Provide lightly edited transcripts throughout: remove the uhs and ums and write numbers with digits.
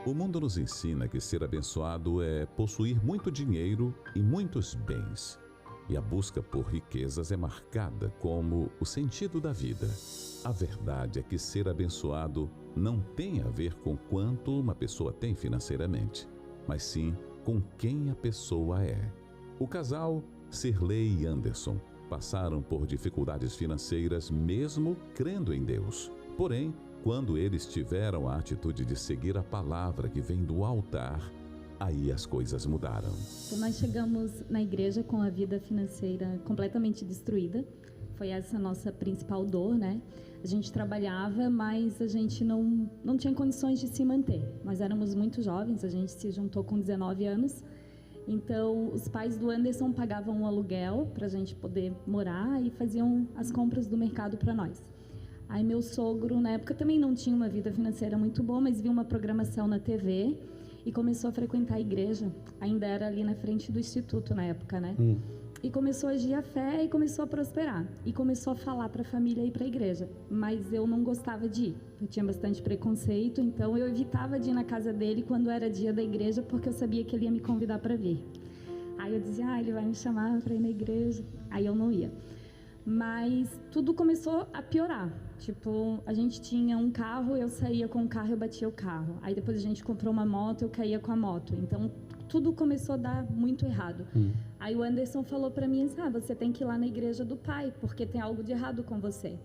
O mundo nos ensina que ser abençoado é possuir muito dinheiro e muitos bens. E a busca por riquezas é marcada como o sentido da vida. A verdade é que ser abençoado não tem a ver com quanto uma pessoa tem financeiramente, mas sim com quem a pessoa é. O casal Sirley e Anderson passaram por dificuldades financeiras mesmo crendo em Deus. Porém, quando eles tiveram a atitude de seguir a palavra que vem do altar, aí as coisas mudaram. Nós chegamos na igreja com a vida financeira completamente destruída. Foi essa a nossa principal dor, né? A gente trabalhava, mas a gente não tinha condições de se manter. Nós éramos muito jovens, a gente se juntou com 19 anos. Então, os pais do Anderson pagavam um aluguel para a gente poder morar e faziam as compras do mercado para nós. Aí meu sogro, na época, também não tinha uma vida financeira muito boa, mas viu uma programação na TV e começou a frequentar a igreja. Ainda era ali na frente do instituto na época, né? E começou a agir a fé e começou a prosperar. E começou a falar para a família ir para a igreja. Mas eu não gostava de ir. Eu tinha bastante preconceito, então eu evitava de ir na casa dele quando era dia da igreja, porque eu sabia que ele ia me convidar para vir. Aí eu dizia, ele vai me chamar para ir na igreja. Aí eu não ia. Mas tudo começou a piorar. Tipo, a gente tinha um carro, eu saía com o carro, eu batia o carro. Aí depois a gente comprou uma moto, eu caía com a moto. Então, tudo começou a dar muito errado. Aí o Anderson falou pra mim, você tem que ir lá na igreja do pai, porque tem algo de errado com você.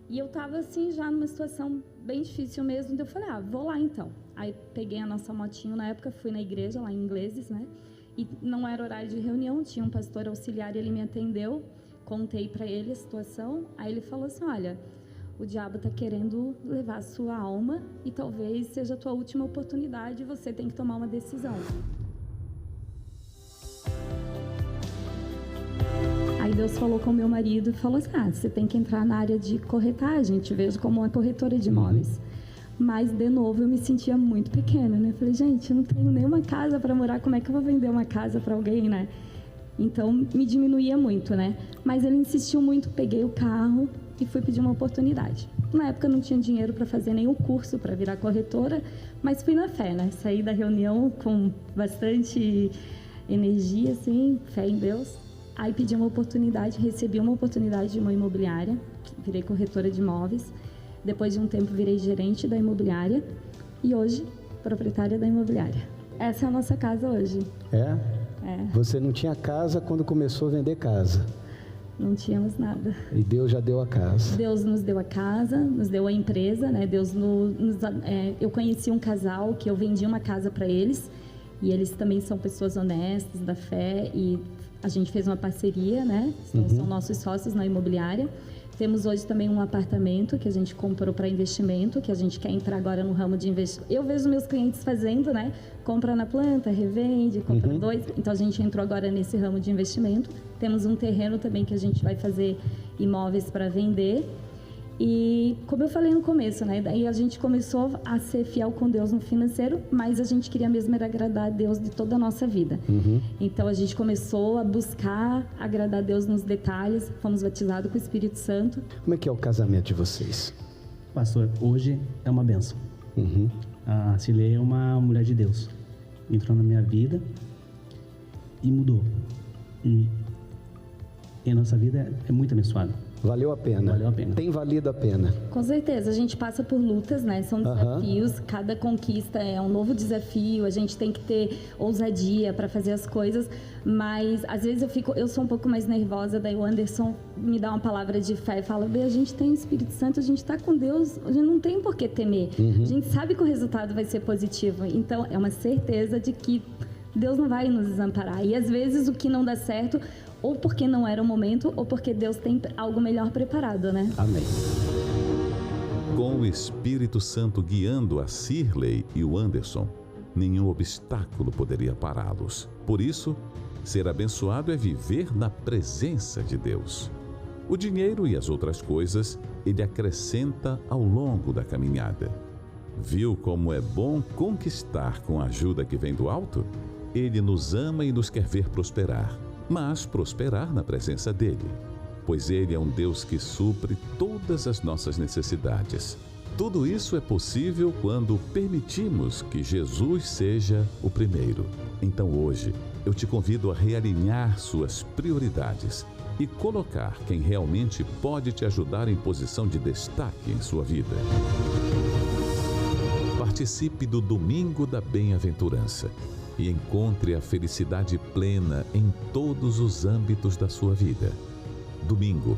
E eu tava assim, já numa situação bem difícil mesmo. Então eu falei, vou lá então. Aí peguei a nossa motinho, na época fui na igreja, lá em Ingleses, né? E não era horário de reunião, tinha um pastor auxiliar e ele me atendeu. Contei pra ele a situação, aí ele falou assim, olha, o diabo está querendo levar a sua alma e talvez seja a tua última oportunidade e você tem que tomar uma decisão. Aí Deus falou com o meu marido e falou assim, você tem que entrar na área de corretagem, te vejo como uma corretora de imóveis. Mas, de novo, eu me sentia muito pequena, né? Eu falei, gente, eu não tenho nenhuma casa para morar, como é que eu vou vender uma casa para alguém, né? Então, me diminuía muito, né? Mas ele insistiu muito, peguei o carro e fui pedir uma oportunidade. Na época, eu não tinha dinheiro para fazer nenhum curso para virar corretora, mas fui na fé, né? Saí da reunião com bastante energia, assim, fé em Deus. Aí pedi uma oportunidade, recebi uma oportunidade de uma imobiliária, virei corretora de imóveis. Depois de um tempo, virei gerente da imobiliária e hoje, proprietária da imobiliária. Essa é a nossa casa hoje. É? É. Você não tinha casa quando começou a vender casa? Não tínhamos nada. E Deus já deu a casa? Deus nos deu a casa, nos deu a empresa, né? Eu conheci um casal que eu vendi uma casa para eles e eles também são pessoas honestas, da fé, e a gente fez uma parceria, né? São nossos sócios na imobiliária. Temos hoje também um apartamento que a gente comprou para investimento, que a gente quer entrar agora no ramo de investimento. Eu vejo meus clientes fazendo, né? Compra na planta, revende, compra dois. Então a gente entrou agora nesse ramo de investimento. Temos um terreno também que a gente vai fazer imóveis para vender. E como eu falei no começo, né? Daí a gente começou a ser fiel com Deus no financeiro, mas a gente queria mesmo era agradar a Deus de toda a nossa vida. Então a gente começou a buscar agradar a Deus nos detalhes, fomos batizados com o Espírito Santo. Como é que é o casamento de vocês? Pastor, hoje é uma bênção. A Sirley é uma mulher de Deus. Entrou na minha vida e mudou. E a nossa vida é muito abençoada. Valeu a pena? Valeu a pena. Tem valido a pena? Com certeza, a gente passa por lutas, né? São desafios, cada conquista é um novo desafio, a gente tem que ter ousadia para fazer as coisas, mas às vezes eu sou um pouco mais nervosa, daí o Anderson me dá uma palavra de fé e fala, a gente tem o Espírito Santo, a gente está com Deus, a gente não tem por que temer, a gente sabe que o resultado vai ser positivo, então é uma certeza de que Deus não vai nos desamparar, e às vezes o que não dá certo, ou porque não era o momento, ou porque Deus tem algo melhor preparado, né? Amém. Com o Espírito Santo guiando a Sirley e o Anderson, nenhum obstáculo poderia pará-los. Por isso, ser abençoado é viver na presença de Deus. O dinheiro e as outras coisas, ele acrescenta ao longo da caminhada. Viu como é bom conquistar com a ajuda que vem do alto? Ele nos ama e nos quer ver prosperar, mas prosperar na presença dele, pois ele é um Deus que supre todas as nossas necessidades. Tudo isso é possível quando permitimos que Jesus seja o primeiro. Então hoje, eu te convido a realinhar suas prioridades e colocar quem realmente pode te ajudar em posição de destaque em sua vida. Participe do Domingo da Bem-aventurança e encontre a felicidade plena em todos os âmbitos da sua vida. Domingo,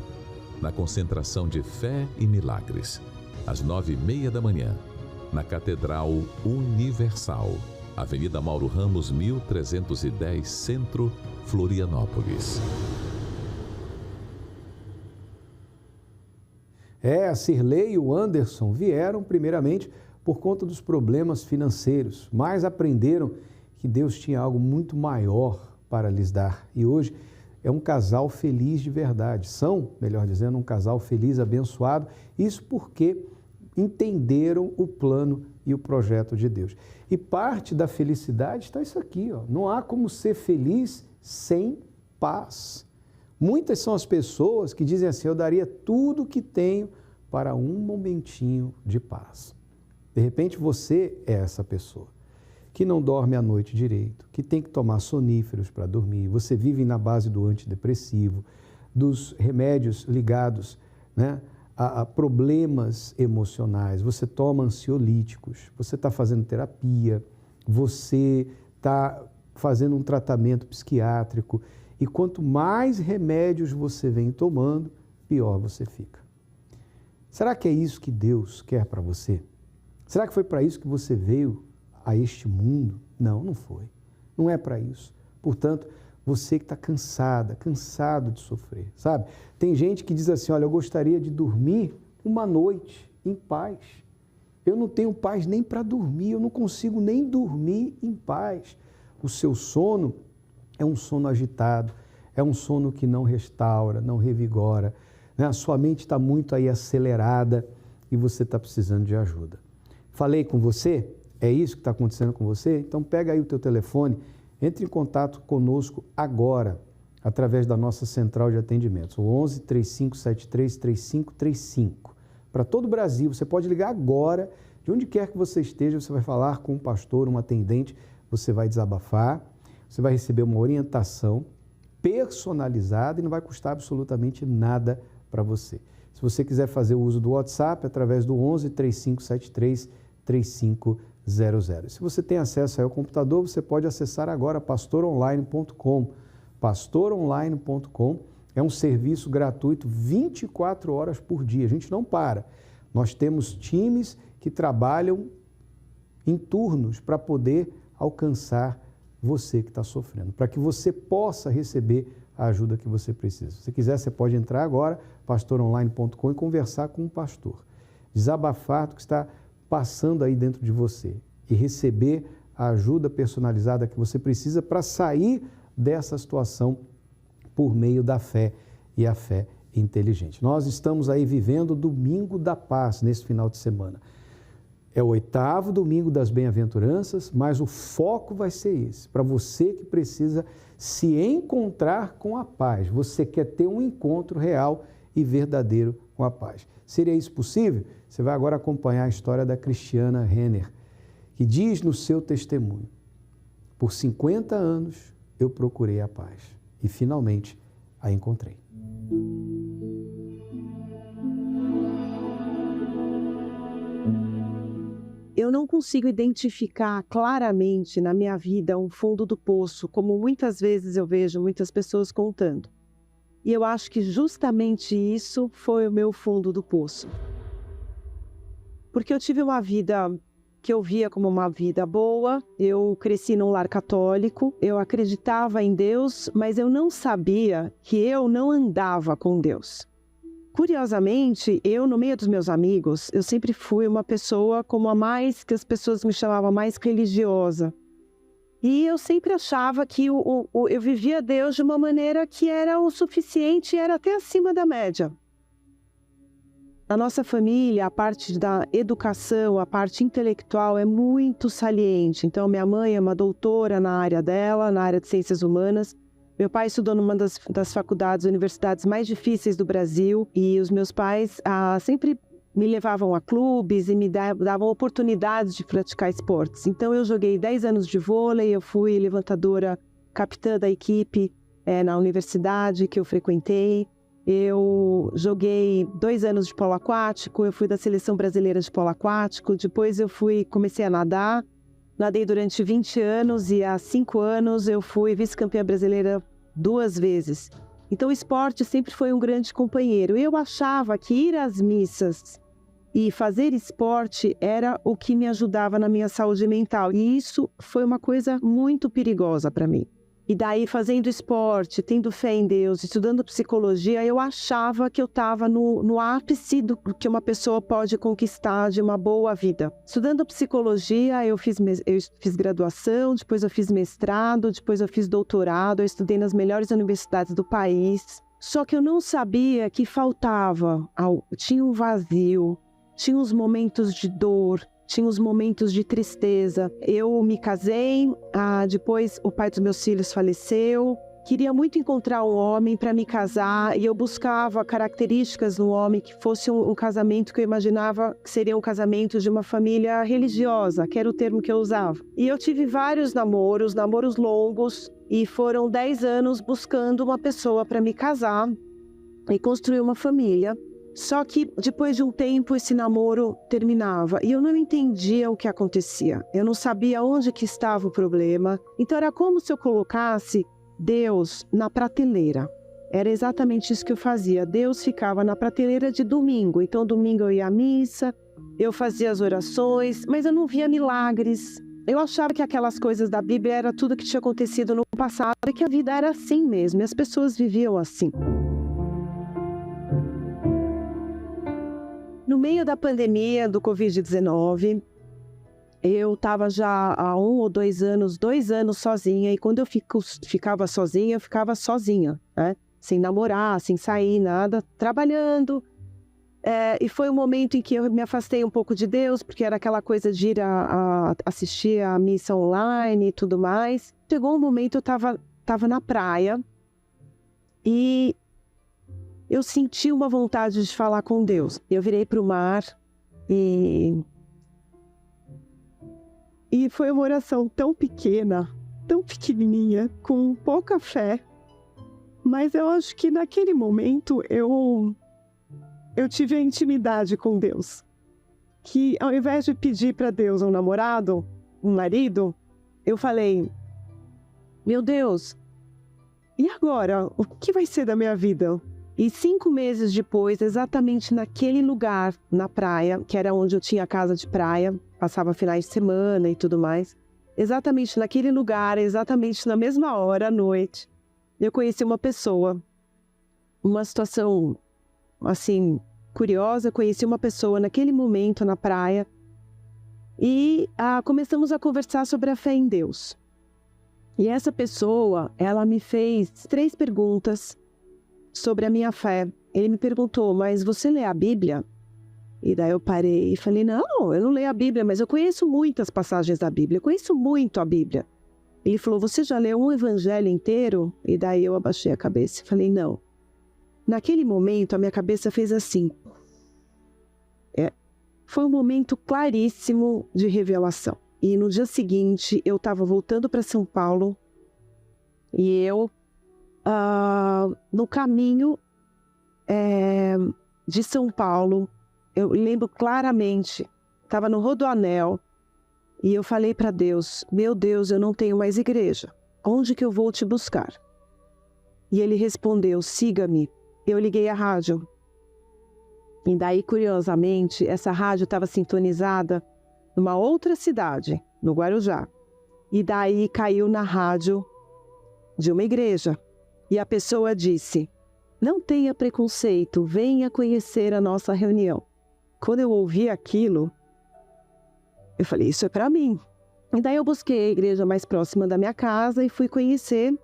na concentração de fé e milagres, às 9h30 da manhã, na Catedral Universal, Avenida Mauro Ramos, 1310, Centro, Florianópolis. A Cirlei e o Anderson vieram primeiramente por conta dos problemas financeiros, mas aprenderam que Deus tinha algo muito maior para lhes dar. E hoje é um casal feliz de verdade. São, melhor dizendo, um casal feliz, abençoado. Isso porque entenderam o plano e o projeto de Deus. E parte da felicidade está isso aqui, ó. Não há como ser feliz sem paz. Muitas são as pessoas que dizem assim: eu daria tudo o que tenho para um momentinho de paz. De repente você é essa pessoa que não dorme à noite direito, que tem que tomar soníferos para dormir, você vive na base do antidepressivo, dos remédios ligados, a problemas emocionais, você toma ansiolíticos, você está fazendo terapia, você está fazendo um tratamento psiquiátrico, e quanto mais remédios você vem tomando, pior você fica. Será que é isso que Deus quer para você? Será que foi para isso que você veio a este mundo? Não, não foi. Não é para isso. Portanto, você que está cansado de sofrer, sabe? Tem gente que diz assim: olha, eu gostaria de dormir uma noite em paz. Eu não tenho paz nem para dormir, eu não consigo nem dormir em paz. O seu sono é um sono agitado, é um sono que não restaura, não revigora, né? A sua mente está muito aí acelerada e você está precisando de ajuda. Falei com você? É isso que está acontecendo com você? Então pega aí o teu telefone, entre em contato conosco agora, através da nossa central de atendimentos, o 11 3573 3535. Para todo o Brasil, você pode ligar agora, de onde quer que você esteja, você vai falar com um pastor, um atendente, você vai desabafar, você vai receber uma orientação personalizada e não vai custar absolutamente nada para você. Se você quiser fazer o uso do WhatsApp, através do 11 3573 3500. Se você tem acesso aí ao computador, você pode acessar agora pastoronline.com. Pastoronline.com é um serviço gratuito 24 horas por dia. A gente não para. Nós temos times que trabalham em turnos para poder alcançar você que está sofrendo, para que você possa receber a ajuda que você precisa. Se você quiser, você pode entrar agora, pastoronline.com, e conversar com um pastor. Desabafar do que está passando aí dentro de você e receber a ajuda personalizada que você precisa para sair dessa situação por meio da fé, e a fé inteligente. Nós estamos aí vivendo o Domingo da Paz nesse final de semana. É o 8º domingo das bem-aventuranças, mas o foco vai ser esse, para você que precisa se encontrar com a paz. Você quer ter um encontro real e verdadeiro com a paz. Seria isso possível? Você vai agora acompanhar a história da Cristiana Renner, que diz no seu testemunho: por 50 anos eu procurei a paz e finalmente a encontrei. Eu não consigo identificar claramente na minha vida um fundo do poço, como muitas vezes eu vejo muitas pessoas contando. E eu acho que justamente isso foi o meu fundo do poço. Porque eu tive uma vida que eu via como uma vida boa, eu cresci num lar católico, eu acreditava em Deus, mas eu não sabia que eu não andava com Deus. Curiosamente, eu, no meio dos meus amigos, eu sempre fui uma pessoa como a mais, que as pessoas me chamavam mais religiosa. E eu sempre achava que eu vivia Deus de uma maneira que era o suficiente, era até acima da média. Na nossa família, a parte da educação, a parte intelectual é muito saliente. Então, minha mãe é uma doutora na área dela, na área de ciências humanas. Meu pai estudou numa das faculdades, universidades mais difíceis do Brasil. E os meus pais sempre me levavam a clubes e me davam oportunidades de praticar esportes. Então eu joguei 10 anos de vôlei, eu fui levantadora, capitã da equipe na universidade que eu frequentei. Eu joguei 2 anos de polo aquático, eu fui da seleção brasileira de polo aquático, depois comecei a nadar, nadei durante 20 anos e há 5 anos eu fui vice-campeã brasileira 2 vezes. Então o esporte sempre foi um grande companheiro. Eu achava que ir às missas e fazer esporte era o que me ajudava na minha saúde mental. E isso foi uma coisa muito perigosa para mim. E daí, fazendo esporte, tendo fé em Deus, estudando psicologia, eu achava que eu estava no ápice do que uma pessoa pode conquistar de uma boa vida. Estudando psicologia, eu fiz graduação, depois eu fiz mestrado, depois eu fiz doutorado, eu estudei nas melhores universidades do país. Só que eu não sabia que faltava, tinha um vazio, tinha uns momentos de dor, tinha uns momentos de tristeza. Eu me casei, depois o pai dos meus filhos faleceu. Queria muito encontrar um homem para me casar e eu buscava características no homem que fosse um casamento que eu imaginava que seria um casamento de uma família religiosa, que era o termo que eu usava. E eu tive vários namoros longos, e foram 10 anos buscando uma pessoa para me casar e construir uma família. Só que depois de um tempo esse namoro terminava e eu não entendia o que acontecia. Eu não sabia onde que estava o problema. Então era como se eu colocasse Deus na prateleira. Era exatamente isso que eu fazia. Deus ficava na prateleira de domingo. Então domingo eu ia à missa, eu fazia as orações, mas eu não via milagres. Eu achava que aquelas coisas da Bíblia era tudo que tinha acontecido no passado e que a vida era assim mesmo, e as pessoas viviam assim. No meio da pandemia do Covid-19, eu estava já há 1 ou 2 anos, 2 anos sozinha, e quando eu ficava sozinha, né? Sem namorar, sem sair, nada, trabalhando. E foi um momento em que eu me afastei um pouco de Deus, porque era aquela coisa de ir a assistir a missa online e tudo mais. Chegou um momento, eu estava na praia, e eu senti uma vontade de falar com Deus. Eu virei para o mar e foi uma oração tão pequena, tão pequenininha, com pouca fé. Mas eu acho que naquele momento eu tive a intimidade com Deus. Que ao invés de pedir para Deus um namorado, um marido, eu falei: meu Deus, e agora? O que vai ser da minha vida? E 5 meses depois, exatamente naquele lugar, na praia, que era onde eu tinha casa de praia, passava finais de semana e tudo mais, exatamente naquele lugar, exatamente na mesma hora, à noite, eu conheci uma pessoa. Uma situação, assim, curiosa, conheci uma pessoa naquele momento na praia e começamos a conversar sobre a fé em Deus. E essa pessoa, ela me fez 3 perguntas sobre a minha fé. Ele me perguntou: mas você lê a Bíblia? E daí eu parei e falei: não, eu não leio a Bíblia, mas eu conheço muitas passagens da Bíblia, eu conheço muito a Bíblia. Ele falou: você já leu um evangelho inteiro? E daí eu abaixei a cabeça e falei: não. Naquele momento a minha cabeça fez assim. Foi um momento claríssimo de revelação. E no dia seguinte eu estava voltando para São Paulo e eu no caminho de São Paulo, eu lembro claramente, estava no Rodoanel e eu falei para Deus: meu Deus, eu não tenho mais igreja, onde que eu vou te buscar? E ele respondeu: siga-me. Eu liguei a rádio e daí, curiosamente, essa rádio estava sintonizada numa outra cidade, no Guarujá, e daí caiu na rádio de uma igreja. E a pessoa disse: não tenha preconceito, venha conhecer a nossa reunião. Quando eu ouvi aquilo, eu falei: isso é para mim. E daí eu busquei a igreja mais próxima da minha casa e fui conhecer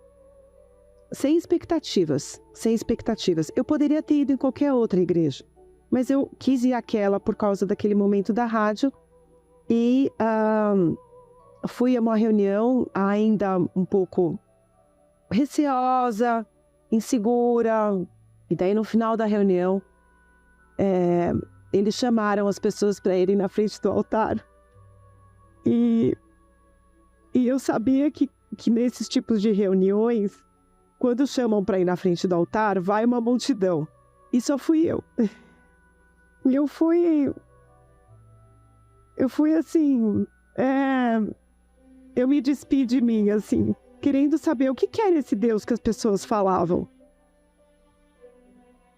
sem expectativas. Eu poderia ter ido em qualquer outra igreja, mas eu quis ir àquela por causa daquele momento da rádio. E fui a uma reunião ainda um pouco receosa, insegura. E daí no final da reunião, eles chamaram as pessoas para irem na frente do altar. E eu sabia que nesses tipos de reuniões, quando chamam para ir na frente do altar, vai uma multidão. E só fui eu. Eu fui assim, eu me despi de mim, assim, querendo saber o que era esse Deus que as pessoas falavam.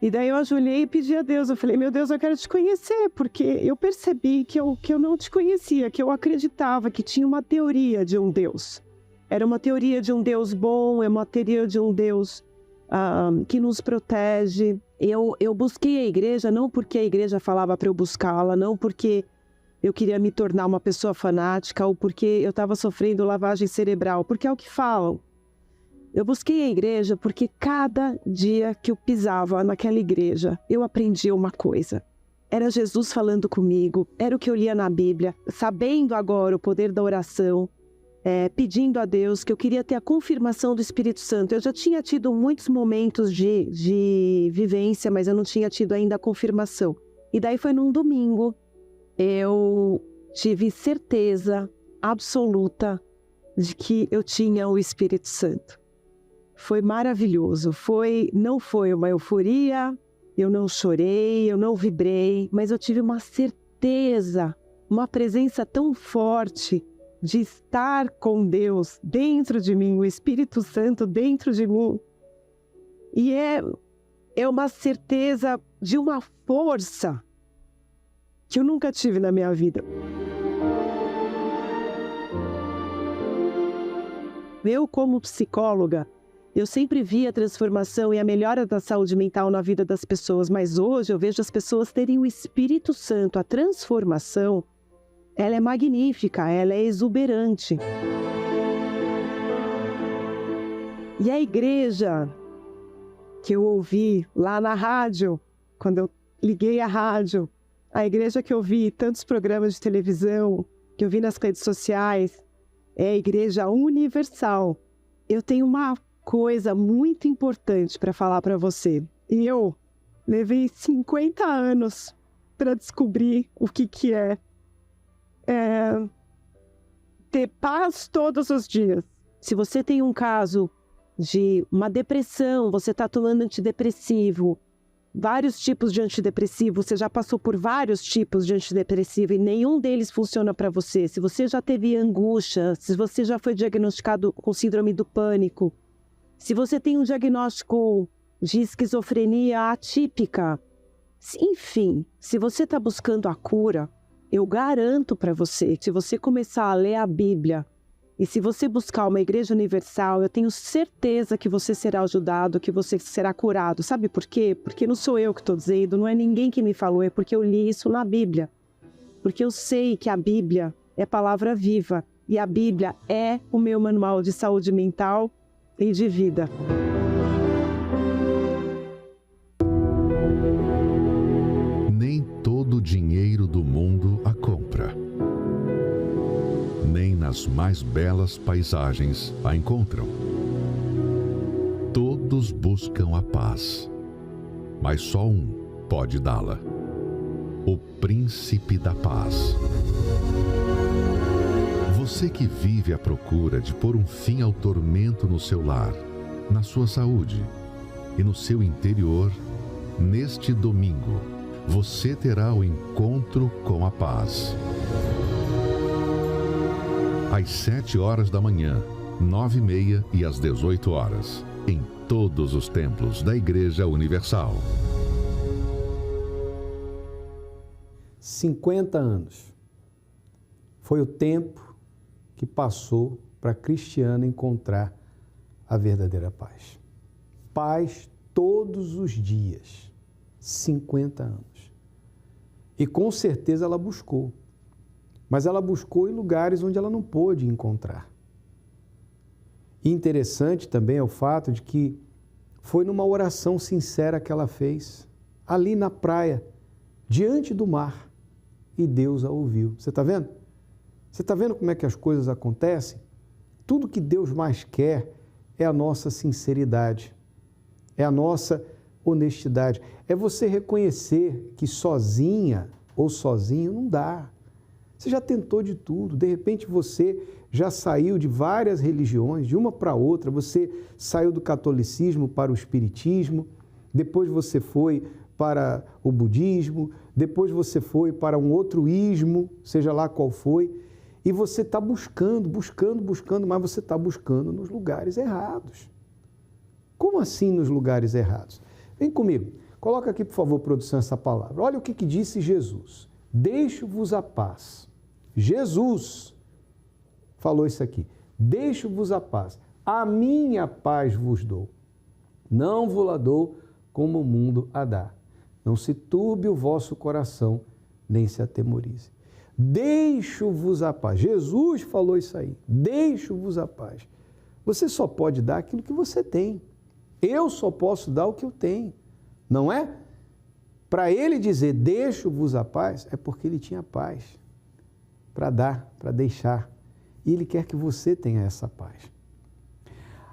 E daí eu ajoelhei e pedi a Deus, eu falei, meu Deus, eu quero te conhecer, porque eu percebi que eu não te conhecia, que eu acreditava que tinha uma teoria de um Deus. Era uma teoria de um Deus bom, é uma teoria de um Deus que nos protege. Eu busquei a igreja não porque a igreja falava para eu buscá-la, não porque eu queria me tornar uma pessoa fanática ou porque eu estava sofrendo lavagem cerebral, porque é o que falam. Eu busquei a igreja porque cada dia que eu pisava naquela igreja, eu aprendia uma coisa. Era Jesus falando comigo, era o que eu lia na Bíblia, sabendo agora o poder da oração, pedindo a Deus que eu queria ter a confirmação do Espírito Santo. Eu já tinha tido muitos momentos de vivência, mas eu não tinha tido ainda a confirmação. E daí foi num domingo, eu tive certeza absoluta de que eu tinha o Espírito Santo. Foi maravilhoso, não foi uma euforia, eu não chorei, eu não vibrei, mas eu tive uma certeza, uma presença tão forte de estar com Deus dentro de mim, o Espírito Santo dentro de mim. E é uma certeza de uma força que eu nunca tive na minha vida. Eu, como psicóloga, eu sempre vi a transformação e a melhora da saúde mental na vida das pessoas, mas hoje eu vejo as pessoas terem o Espírito Santo, a transformação, ela é magnífica, ela é exuberante. E a igreja que eu ouvi lá na rádio, quando eu liguei a rádio, a igreja que eu vi tantos programas de televisão, que eu vi nas redes sociais, é a Igreja Universal. Eu tenho uma coisa muito importante para falar para você. E eu levei 50 anos para descobrir o que é ter paz todos os dias. Se você tem um caso de uma depressão, você está tomando antidepressivo, vários tipos de antidepressivo, você já passou por vários tipos de antidepressivo e nenhum deles funciona para você. Se você já teve angústia, se você já foi diagnosticado com síndrome do pânico, se você tem um diagnóstico de esquizofrenia atípica, enfim, se você está buscando a cura, eu garanto para você, se você começar a ler a Bíblia e se você buscar uma igreja universal, eu tenho certeza que você será ajudado, que você será curado. Sabe por quê? Porque não sou eu que estou dizendo, não é ninguém que me falou, é porque eu li isso na Bíblia. Porque eu sei que a Bíblia é palavra viva e a Bíblia é o meu manual de saúde mental e de vida. Nem todo o dinheiro do mundo a compra. Nem nas mais belas paisagens a encontram. Todos buscam a paz, mas só um pode dá-la: o Príncipe da Paz. Você que vive à procura de pôr um fim ao tormento no seu lar, na sua saúde e no seu interior, neste domingo, você terá o encontro com a paz. Às 7 horas da manhã, 9h30 e às 18 horas, em todos os templos da Igreja Universal. 50 anos foi o tempo que passou para a Cristiana encontrar a verdadeira paz. Paz todos os dias, 50 anos. E com certeza ela buscou. Mas ela buscou em lugares onde ela não pôde encontrar. E interessante também é o fato de que foi numa oração sincera que ela fez, ali na praia, diante do mar, e Deus a ouviu. Você está vendo? Você está vendo como é que as coisas acontecem? Tudo que Deus mais quer é a nossa sinceridade, é a nossa honestidade. É você reconhecer que sozinha ou sozinho não dá. Você já tentou de tudo, de repente você já saiu de várias religiões, de uma para outra, você saiu do catolicismo para o espiritismo, depois você foi para o budismo, depois você foi para um outro ismo, seja lá qual foi, e você está buscando, mas você está buscando nos lugares errados. Como assim nos lugares errados? Vem comigo, coloca aqui, por favor, produção, essa palavra. Olha o que disse Jesus. Deixo-vos a paz. Jesus falou isso aqui. Deixo-vos a paz. A minha paz vos dou. Não vos la dou como o mundo a dá. Não se turbe o vosso coração, nem se atemorize. Deixo-vos a paz. Jesus falou isso aí. Deixo-vos a paz. Você só pode dar aquilo que você tem. Eu só posso dar o que eu tenho. Não é? Para ele dizer, deixo-vos a paz, é porque ele tinha paz. Para dar, para deixar. E ele quer que você tenha essa paz.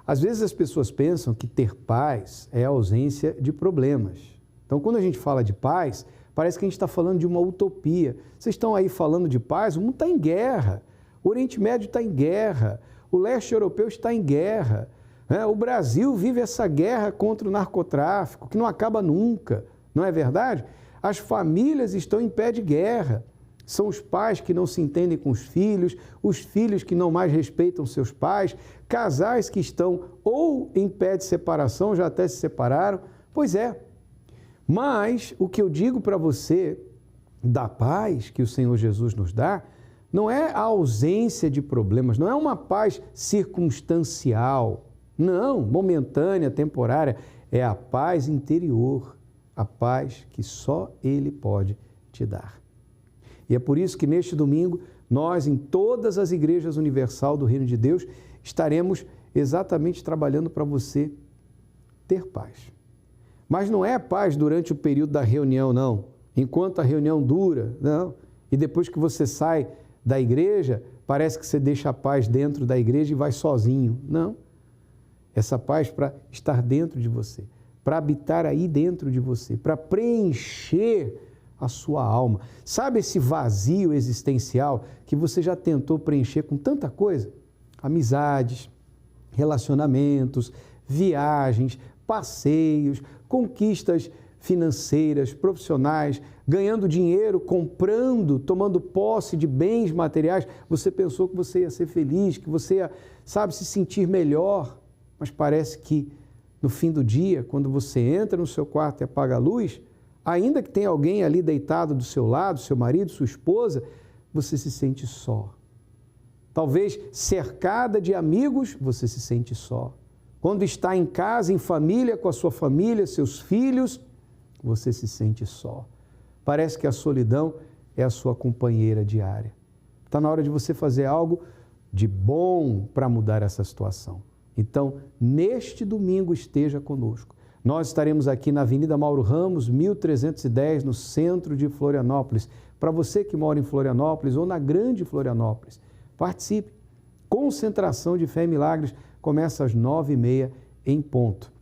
Às vezes as pessoas pensam que ter paz é a ausência de problemas. Então, quando a gente fala de paz, parece que a gente está falando de uma utopia. Vocês estão aí falando de paz, o mundo está em guerra. O Oriente Médio está em guerra. O leste europeu está em guerra. O Brasil vive essa guerra contra o narcotráfico, que não acaba nunca. Não é verdade? As famílias estão em pé de guerra. São os pais que não se entendem com os filhos que não mais respeitam seus pais, casais que estão ou em pé de separação, já até se separaram. Pois é. Mas o que eu digo para você da paz que o Senhor Jesus nos dá, não é a ausência de problemas, não é uma paz circunstancial, não, momentânea, temporária, é a paz interior, a paz que só Ele pode te dar. E é por isso que neste domingo, nós, em todas as igrejas universal do Reino de Deus, estaremos exatamente trabalhando para você ter paz. Mas não é paz durante o período da reunião, não. Enquanto a reunião dura, não. E depois que você sai da igreja, parece que você deixa a paz dentro da igreja e vai sozinho. Não. Essa paz para estar dentro de você, para habitar aí dentro de você, para preencher a sua alma. Sabe esse vazio existencial que você já tentou preencher com tanta coisa? Amizades, relacionamentos, viagens, passeios, conquistas financeiras, profissionais, ganhando dinheiro, comprando, tomando posse de bens materiais. Você pensou que você ia ser feliz, que você ia, se sentir melhor, mas parece que no fim do dia, quando você entra no seu quarto e apaga a luz, ainda que tenha alguém ali deitado do seu lado, seu marido, sua esposa, você se sente só. Talvez cercada de amigos, você se sente só. Quando está em casa, em família, com a sua família, seus filhos, você se sente só. Parece que a solidão é a sua companheira diária. Está na hora de você fazer algo de bom para mudar essa situação. Então, neste domingo, esteja conosco. Nós estaremos aqui na Avenida Mauro Ramos, 1310, no centro de Florianópolis. Para você que mora em Florianópolis ou na Grande Florianópolis, participe. Concentração de Fé e Milagres começa às 9h30 em ponto.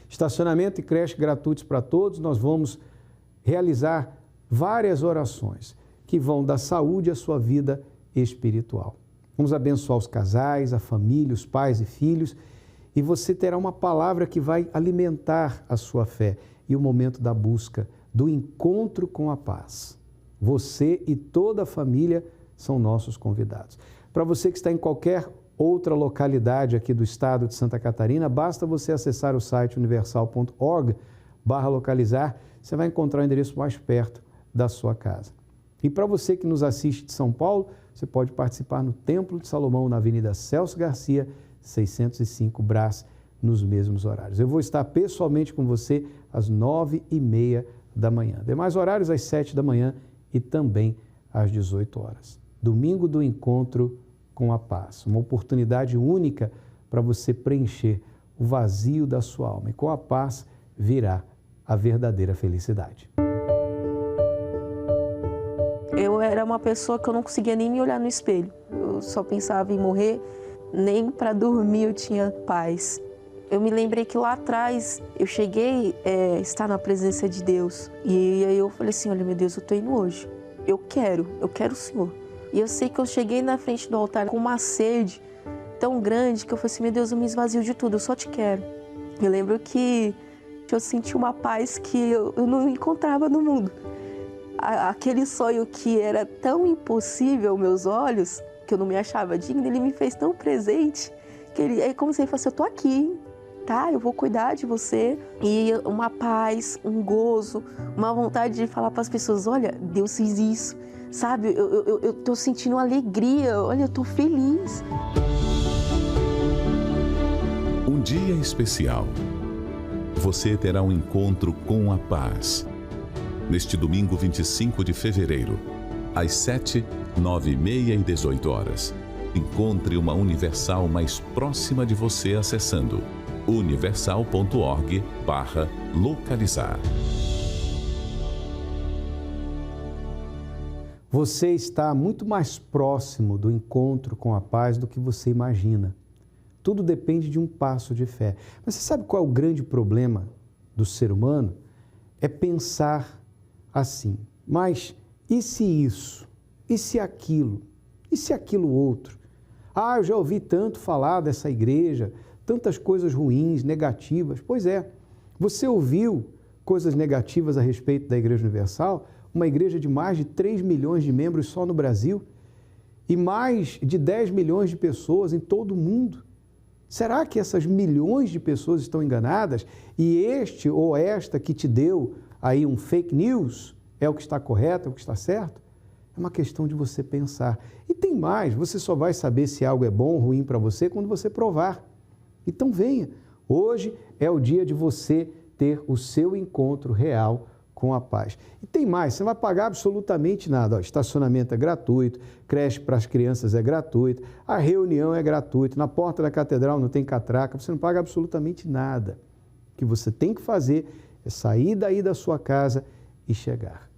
Estacionamento e creche gratuitos para todos. Nós vamos realizar várias orações que vão dar saúde à sua vida espiritual. Vamos abençoar os casais, a família, os pais e filhos, e você terá uma palavra que vai alimentar a sua fé e o momento da busca, do encontro com a paz. Você e toda a família são nossos convidados. Para você que está em qualquer outra localidade aqui do estado de Santa Catarina, basta você acessar o site universal.org/localizar, você vai encontrar o endereço mais perto da sua casa. E para você que nos assiste de São Paulo, você pode participar no Templo de Salomão, na Avenida Celso Garcia, 605 Brás, nos mesmos horários. Eu vou estar pessoalmente com você às 9h30 da manhã. Demais horários às 7 da manhã e também às 18 horas. Domingo do Encontro com a Paz. Uma oportunidade única para você preencher o vazio da sua alma. E com a paz virá a verdadeira felicidade. Eu era uma pessoa que eu não conseguia nem me olhar no espelho. Eu só pensava em morrer, nem para dormir eu tinha paz. Eu me lembrei que lá atrás eu cheguei a estar na presença de Deus. E aí eu falei assim, olha, meu Deus, eu tô indo hoje. Eu quero o Senhor. E eu sei que eu cheguei na frente do altar com uma sede tão grande que eu falei assim, meu Deus, eu me esvazio de tudo, eu só te quero. Eu lembro que eu senti uma paz que eu não encontrava no mundo. Aquele sonho que era tão impossível aos meus olhos, que eu não me achava digna, ele me fez tão presente, que é como se ele fosse, eu tô aqui, tá? Eu vou cuidar de você. E uma paz, um gozo, uma vontade de falar para as pessoas, olha, Deus fez isso, sabe? Eu tô sentindo alegria, olha, eu tô feliz. Um dia especial. Você terá um encontro com a paz. Neste domingo 25 de fevereiro, às 7, 9h30 e 18 horas. Encontre uma Universal mais próxima de você acessando universal.org/localizar. Você está muito mais próximo do encontro com a paz do que você imagina. Tudo depende de um passo de fé. Mas você sabe qual é o grande problema do ser humano? É pensar assim, mas e se isso? E se aquilo? E se aquilo outro? Ah, eu já ouvi tanto falar dessa igreja, tantas coisas ruins, negativas. Pois é, você ouviu coisas negativas a respeito da Igreja Universal? Uma igreja de mais de 3 milhões de membros só no Brasil e mais de 10 milhões de pessoas em todo o mundo. Será que essas milhões de pessoas estão enganadas e este ou esta que te deu aí um fake news é o que está correto, é o que está certo? É uma questão de você pensar. E tem mais, você só vai saber se algo é bom ou ruim para você quando você provar. Então venha, hoje é o dia de você ter o seu encontro real com a paz. E tem mais, você não vai pagar absolutamente nada. Ó, estacionamento é gratuito, creche para as crianças é gratuito, a reunião é gratuita, na porta da catedral não tem catraca, você não paga absolutamente nada. O que você tem que fazer é sair daí da sua casa e chegar.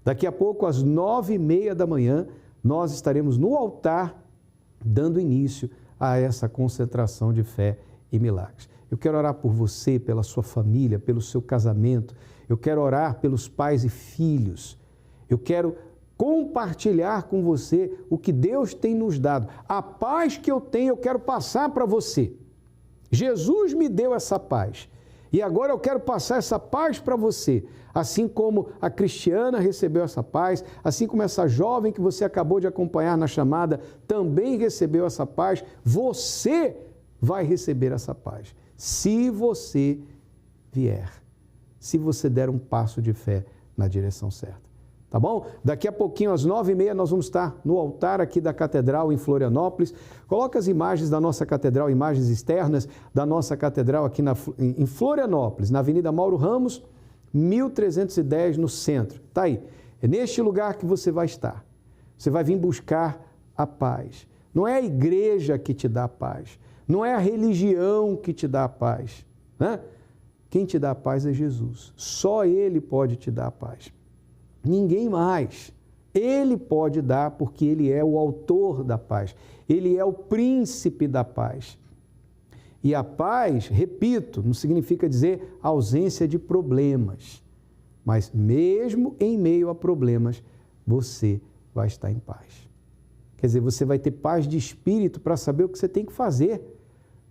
Daqui a pouco, às 9h30 da manhã, nós estaremos no altar dando início a essa concentração de fé e milagres. Eu quero orar por você, pela sua família, pelo seu casamento. Eu quero orar pelos pais e filhos. Eu quero compartilhar com você o que Deus tem nos dado. A paz que eu tenho, eu quero passar para você. Jesus me deu essa paz. E agora eu quero passar essa paz para você. Assim como a Cristiana recebeu essa paz, assim como essa jovem que você acabou de acompanhar na chamada também recebeu essa paz, você vai receber essa paz. Se você vier, se você der um passo de fé na direção certa. Tá bom? Daqui a pouquinho, às 9h30, nós vamos estar no altar aqui da Catedral em Florianópolis. Coloca as imagens da nossa Catedral, imagens externas da nossa Catedral aqui em Florianópolis, na Avenida Mauro Ramos, 1310, no centro. Tá aí. É neste lugar que você vai estar. Você vai vir buscar a paz. Não é a igreja que te dá a paz. Não é a religião que te dá a paz. Né? Quem te dá a paz é Jesus. Só Ele pode te dar a paz. Ninguém mais. Ele pode dar porque Ele é o autor da paz. Ele é o príncipe da paz. E a paz, repito, não significa dizer ausência de problemas. Mas mesmo em meio a problemas, você vai estar em paz. Quer dizer, você vai ter paz de espírito para saber o que você tem que fazer.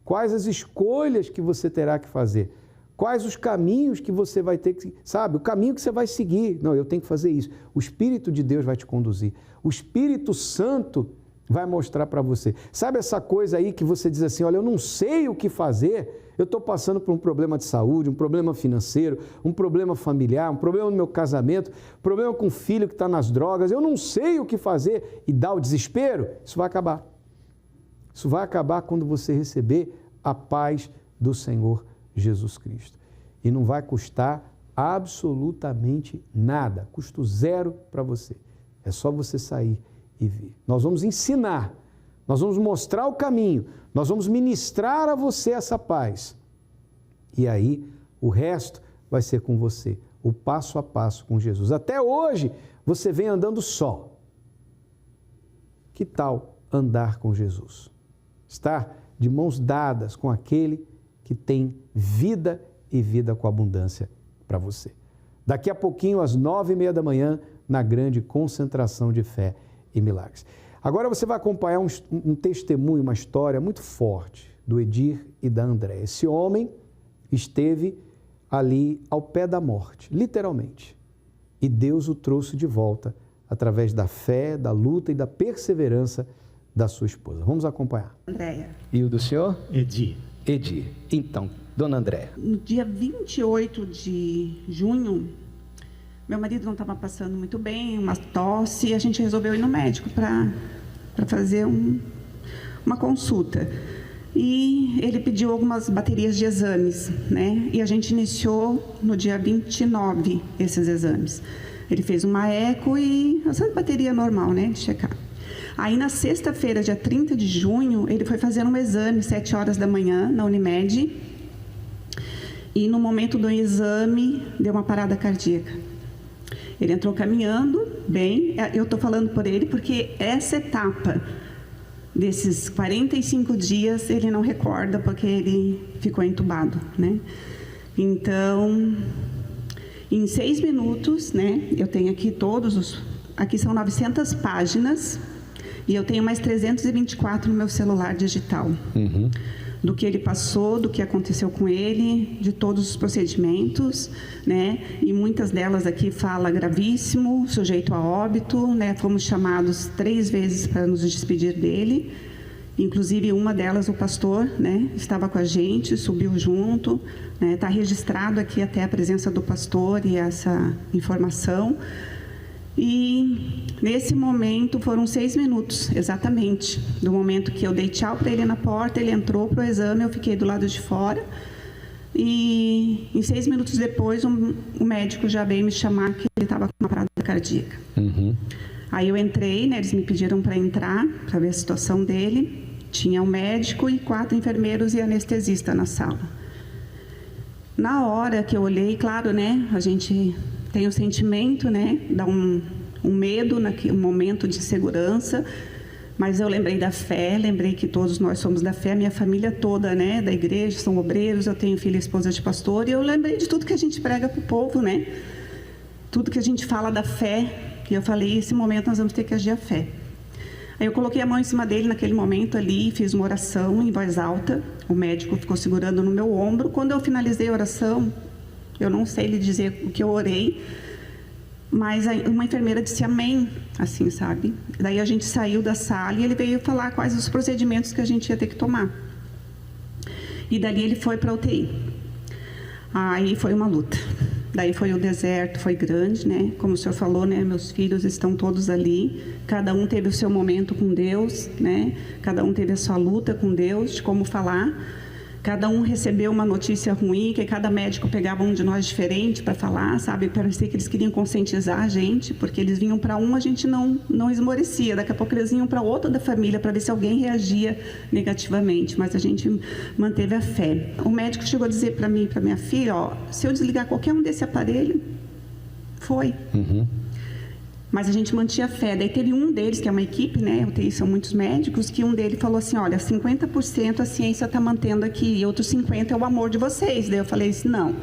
Quais as escolhas que você terá que fazer. Quais os caminhos que você vai ter que... Sabe, o caminho que você vai seguir. Não, eu tenho que fazer isso. O Espírito de Deus vai te conduzir. O Espírito Santo vai mostrar para você. Sabe essa coisa aí que você diz assim, olha, eu não sei o que fazer, eu estou passando por um problema de saúde, um problema financeiro, um problema familiar, um problema no meu casamento, problema com o filho que está nas drogas, eu não sei o que fazer e dá o desespero, isso vai acabar. Isso vai acabar quando você receber a paz do Senhor Jesus Cristo. E não vai custar absolutamente nada, custo zero para você. É só você sair e vir. Nós vamos ensinar, nós vamos mostrar o caminho, nós vamos ministrar a você essa paz. E aí, o resto vai ser com você, o passo a passo com Jesus. Até hoje, você vem andando só. Que tal andar com Jesus? Estar de mãos dadas com aquele que tem vida e vida com abundância para você. Daqui a pouquinho, às 9h30 da manhã, na grande concentração de fé e milagres. Agora você vai acompanhar um testemunho, uma história muito forte do Edir e da Andréia. Esse homem esteve ali ao pé da morte, literalmente. E Deus o trouxe de volta através da fé, da luta e da perseverança da sua esposa. Vamos acompanhar. Andréia. E o do senhor? Edir. Edir. Então, dona Andréia. No dia 28 de junho, meu marido não estava passando muito bem, uma tosse, e a gente resolveu ir no médico para fazer uma consulta. E ele pediu algumas baterias de exames, né? E a gente iniciou no dia 29 esses exames. Ele fez uma eco e essa bateria normal, né, de checar. Aí na sexta-feira, dia 30 de junho, ele foi fazer um exame, 7 horas da manhã, na Unimed. E no momento do exame, deu uma parada cardíaca. Ele entrou caminhando bem. Eu estou falando por ele porque essa etapa desses 45 dias ele não recorda porque ele ficou entubado, né? Então, em 6 minutos, né? Eu tenho aqui aqui são 900 páginas e eu tenho mais 324 no meu celular digital. Do que ele passou, do que aconteceu com ele, de todos os procedimentos, né? E muitas delas aqui fala gravíssimo, sujeito a óbito, né? Fomos chamados 3 vezes para nos despedir dele. Inclusive, uma delas, o pastor, né? Estava com a gente, subiu junto, né? Está registrado aqui até a presença do pastor e essa informação. E nesse momento foram 6 minutos, exatamente, do momento que eu dei tchau para ele na porta, ele entrou para o exame, eu fiquei do lado de fora. E em 6 minutos depois, o médico já veio me chamar que ele estava com uma parada cardíaca. Aí eu entrei, né, eles me pediram para entrar, para ver a situação dele. Tinha um médico e 4 enfermeiros e anestesista na sala. Na hora que eu olhei, claro, né, a gente tem o sentimento, né, dá um medo, um momento de segurança, mas eu lembrei da fé, lembrei que todos nós somos da fé, minha família toda, né, da igreja, são obreiros, eu tenho filha e esposa de pastor, e eu lembrei de tudo que a gente prega para o povo, né, tudo que a gente fala da fé, e eu falei, esse momento nós vamos ter que agir a fé. Aí eu coloquei a mão em cima dele naquele momento ali, fiz uma oração em voz alta, o médico ficou segurando no meu ombro, quando eu finalizei a oração, eu não sei lhe dizer o que eu orei, mas uma enfermeira disse amém, assim, sabe? Daí a gente saiu da sala e ele veio falar quais os procedimentos que a gente ia ter que tomar. E dali ele foi para a UTI. Aí foi uma luta. Daí foi o deserto, foi grande, né? Como o senhor falou, né? Meus filhos estão todos ali. Cada um teve o seu momento com Deus, né? Cada um teve a sua luta com Deus, de como falar. Cada um recebeu uma notícia ruim, que cada médico pegava um de nós diferente para falar, sabe? Parecia que eles queriam conscientizar a gente, porque eles vinham para um, a gente não esmorecia. Daqui a pouco eles vinham para outro da família, para ver se alguém reagia negativamente. Mas a gente manteve a fé. O médico chegou a dizer para mim e para minha filha, ó, se eu desligar qualquer um desse aparelho, foi. Mas a gente mantinha a fé. Daí teve um deles, que é uma equipe, né? UTI são muitos médicos, que um deles falou assim, olha, 50% a ciência está mantendo aqui, e outros 50% é o amor de vocês. Daí eu falei assim, não,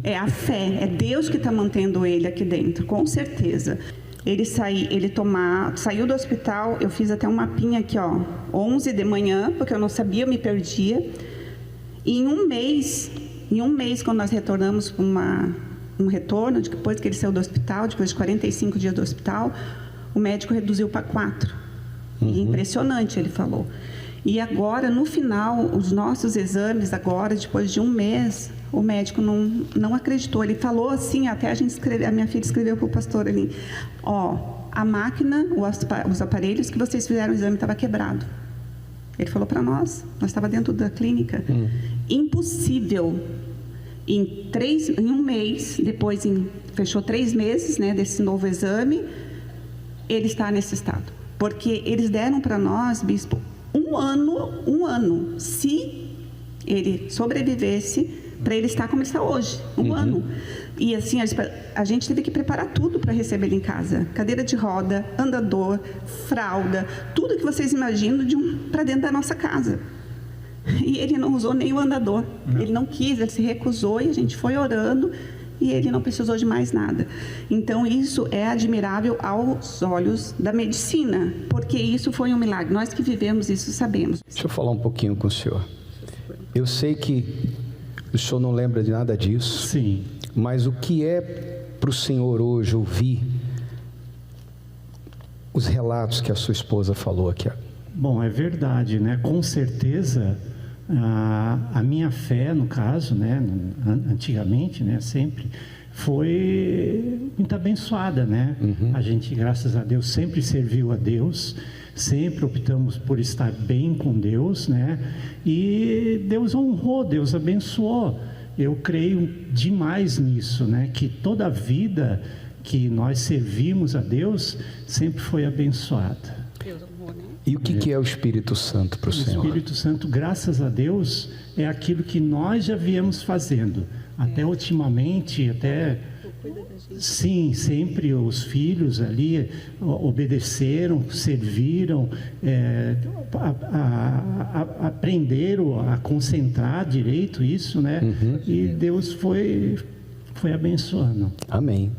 é a fé, é Deus que está mantendo ele aqui dentro, com certeza. Ele saiu do hospital, eu fiz até um mapinha aqui, ó, 11 de manhã, porque eu não sabia, eu me perdia. E em um mês, quando nós retornamos para um retorno, depois que ele saiu do hospital, depois de 45 dias do hospital, o médico reduziu para 4. E impressionante, ele falou. E agora, no final, os nossos exames, agora, depois de um mês, o médico não acreditou. Ele falou assim, até a minha filha escreveu para o pastor ali, ó, a máquina, os aparelhos que vocês fizeram o exame estava quebrado. Ele falou para nós estava dentro da clínica. Impossível. Em um mês, depois fechou 3 meses, né, desse novo exame, ele está nesse estado. Porque eles deram para nós, bispo, um ano, se ele sobrevivesse, para ele estar como ele está hoje, um ano. E assim, a gente teve que preparar tudo para receber ele em casa. Cadeira de roda, andador, fralda, tudo que vocês imaginam para dentro da nossa casa. E ele não usou nem o andador. Ele não quis, ele se recusou e a gente foi orando e ele não precisou de mais nada. Então, isso é admirável aos olhos da medicina, porque isso foi um milagre. Nós que vivemos isso sabemos. Deixa eu falar um pouquinho com o senhor. Eu sei que o senhor não lembra de nada disso. Sim. Mas o que é para o senhor hoje ouvir os relatos que a sua esposa falou aqui? Bom, é verdade, né? Com certeza, a minha fé, no caso, né? Antigamente, né? Sempre foi muito abençoada, né? A gente, graças a Deus, sempre serviu a Deus, sempre optamos por estar bem com Deus, né? E Deus honrou, Deus abençoou. Eu creio demais nisso, né? Que toda a vida que nós servimos a Deus sempre foi abençoada. E o que é o Espírito Santo para o Senhor? O Espírito Santo, graças a Deus, é aquilo que nós já viemos fazendo. Até ultimamente, sim, sempre os filhos ali obedeceram, serviram, aprenderam a concentrar direito isso, né? E Deus foi abençoando. Amém.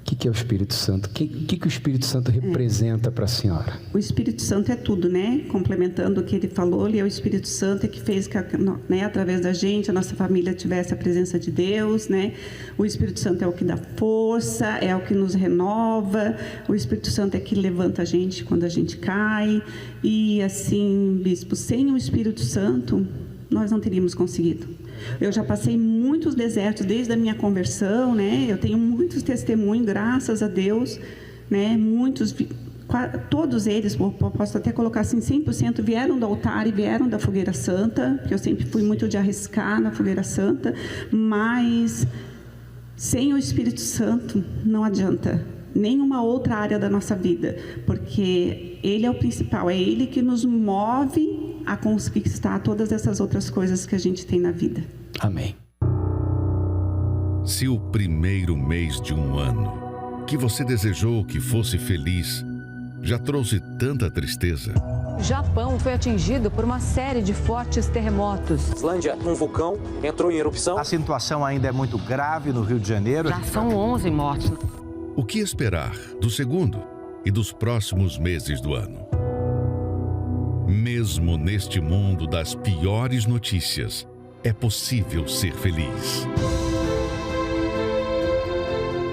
O que é o Espírito Santo? O que o Espírito Santo representa para a senhora? O Espírito Santo é tudo, né? Complementando o que ele falou, ele é o Espírito Santo que fez que, né, através da gente, a nossa família tivesse a presença de Deus, né? O Espírito Santo é o que dá força, é o que nos renova. O Espírito Santo é que levanta a gente quando a gente cai. E assim, bispo, sem o Espírito Santo, nós não teríamos conseguido. Eu já passei muitos desertos desde a minha conversão, né? Eu tenho muitos testemunhos, graças a Deus, né? Todos eles, posso até colocar assim, 100% vieram do altar e vieram da fogueira santa, porque eu sempre fui muito de arriscar na fogueira santa, mas sem o Espírito Santo não adianta nenhuma outra área da nossa vida, porque ele é o principal, é ele que nos move a conquistar todas essas outras coisas que a gente tem na vida. Amém. Se o primeiro mês de um ano que você desejou que fosse feliz já trouxe tanta tristeza. O Japão foi atingido por uma série de fortes terremotos. Islândia, um vulcão entrou em erupção. A situação ainda é muito grave no Rio de Janeiro. Já são 11 mortes. O que esperar do segundo e dos próximos meses do ano? Mesmo neste mundo das piores notícias, é possível ser feliz.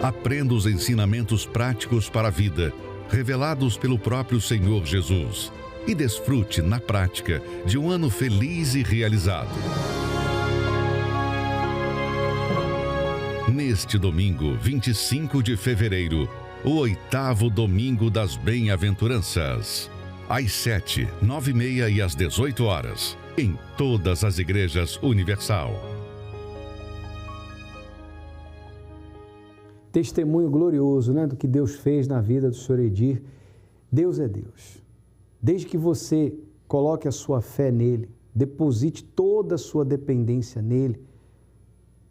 Aprenda os ensinamentos práticos para a vida, revelados pelo próprio Senhor Jesus, e desfrute na prática de um ano feliz e realizado. Neste domingo, 25 de fevereiro, o 8º domingo das Bem-aventuranças. Às 7, 9h30 e às 18 horas, em todas as igrejas Universal. Testemunho glorioso, né, do que Deus fez na vida do Sr. Edir. Deus é Deus. Desde que você coloque a sua fé nele, deposite toda a sua dependência nele,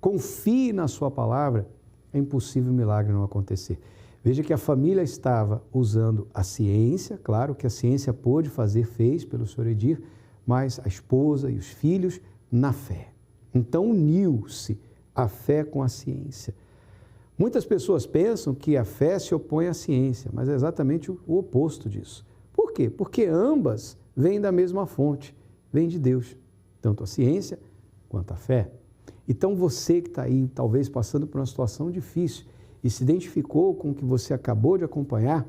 confie na sua palavra, é impossível o milagre não acontecer. Veja que a família estava usando a ciência, claro que a ciência pôde fazer, fez pelo Sr. Edir, mas a esposa e os filhos na fé. Então uniu-se a fé com a ciência. Muitas pessoas pensam que a fé se opõe à ciência, mas é exatamente o oposto disso. Por quê? Porque ambas vêm da mesma fonte, vêm de Deus, tanto a ciência quanto a fé. Então você que está aí, talvez passando por uma situação difícil e se identificou com o que você acabou de acompanhar,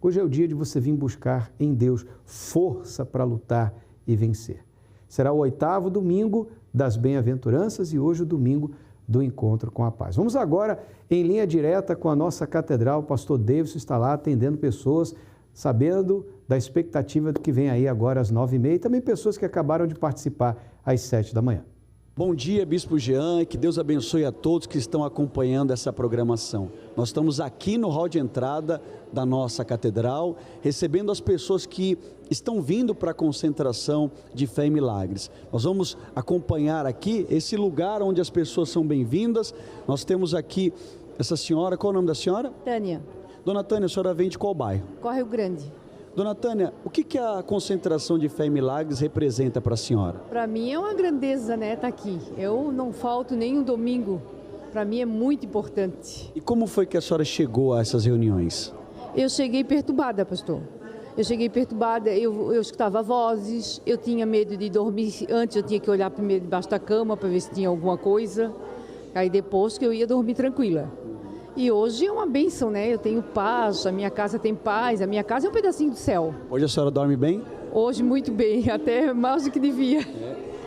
hoje é o dia de você vir buscar em Deus força para lutar e vencer. Será o 8º domingo das Bem-aventuranças e hoje o domingo do Encontro com a Paz. Vamos agora em linha direta com a nossa catedral. O pastor Davidson está lá atendendo pessoas, sabendo da expectativa do que vem aí agora às 9h30 e também pessoas que acabaram de participar às 7 da manhã. Bom dia, Bispo Jean, e que Deus abençoe a todos que estão acompanhando essa programação. Nós estamos aqui no hall de entrada da nossa catedral, recebendo as pessoas que estão vindo para a concentração de fé e milagres. Nós vamos acompanhar aqui esse lugar onde as pessoas são bem-vindas. Nós temos aqui essa senhora, qual é o nome da senhora? Tânia. Dona Tânia, a senhora vem de qual bairro? Córrego Grande. Dona Tânia, o que a concentração de fé e milagres representa para a senhora? Para mim é uma grandeza, né, estar aqui. Eu não falto nenhum domingo. Para mim é muito importante. E como foi que a senhora chegou a essas reuniões? Eu cheguei perturbada, pastor. Eu cheguei perturbada, eu escutava vozes, eu tinha medo de dormir. Antes eu tinha que olhar primeiro debaixo da cama para ver se tinha alguma coisa. Aí depois que eu ia dormir tranquila. E hoje é uma bênção, né? Eu tenho paz, a minha casa tem paz, a minha casa é um pedacinho do céu. Hoje a senhora dorme bem? Hoje muito bem, até mais do que devia.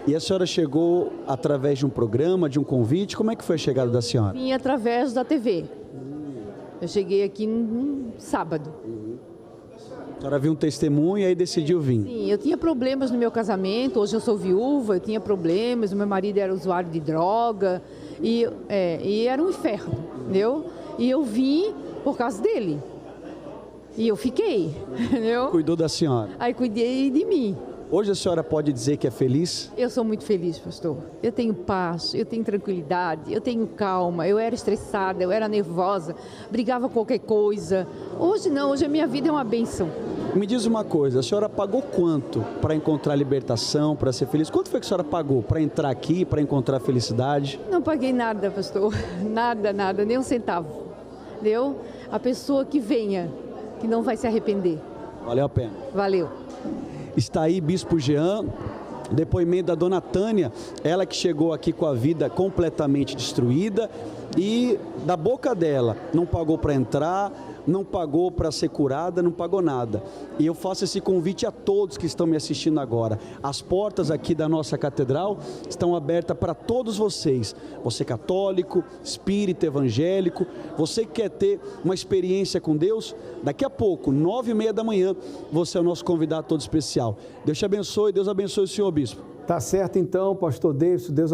E a senhora chegou através de um programa, de um convite? Como é que foi a chegada da senhora? Vim através da TV. Eu cheguei aqui no sábado. A senhora viu um testemunho e aí decidiu vir? Sim, eu tinha problemas no meu casamento, hoje eu sou viúva, eu tinha problemas, o meu marido era usuário de droga e era um inferno, entendeu? E eu vim por causa dele. E eu fiquei, entendeu? Cuidou da senhora? Aí cuidei de mim. Hoje a senhora pode dizer que é feliz? Eu sou muito feliz, pastor. Eu tenho paz, eu tenho tranquilidade, eu tenho calma. Eu era estressada, eu era nervosa, brigava com qualquer coisa. Hoje não, hoje a minha vida é uma bênção. Me diz uma coisa, a senhora pagou quanto para encontrar libertação, para ser feliz? Quanto foi que a senhora pagou para entrar aqui, para encontrar felicidade? Não paguei nada, pastor. Nada, nem um centavo. Entendeu? A pessoa que venha, que não vai se arrepender. Valeu a pena. Valeu. Está aí Bispo Jean, depoimento da Dona Tânia, ela que chegou aqui com a vida completamente destruída e da boca dela, não pagou para entrar, não pagou para ser curada, não pagou nada. E eu faço esse convite a todos que estão me assistindo agora. As portas aqui da nossa catedral estão abertas para todos vocês. Você católico, espírita, evangélico, você que quer ter uma experiência com Deus, daqui a pouco, 9h30 da manhã, você é o nosso convidado todo especial. Deus te abençoe, Deus abençoe o senhor, bispo. Tá certo então, pastor Davidson, Deus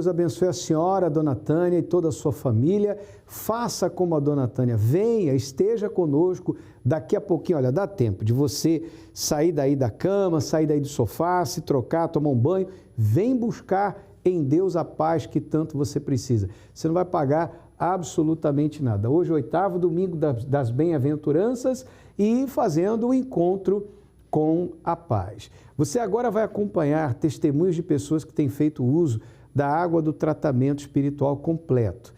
abençoe a senhora, a dona Tânia e toda a sua família. Faça como a dona Tânia, venha, esteja conosco. Daqui a pouquinho, olha, dá tempo de você sair daí da cama, sair daí do sofá, se trocar, tomar um banho. Vem buscar em Deus a paz que tanto você precisa. Você não vai pagar absolutamente nada. Hoje, 8º domingo das bem-aventuranças e fazendo o encontro com a paz. Você agora vai acompanhar testemunhos de pessoas que têm feito uso da água do tratamento espiritual completo.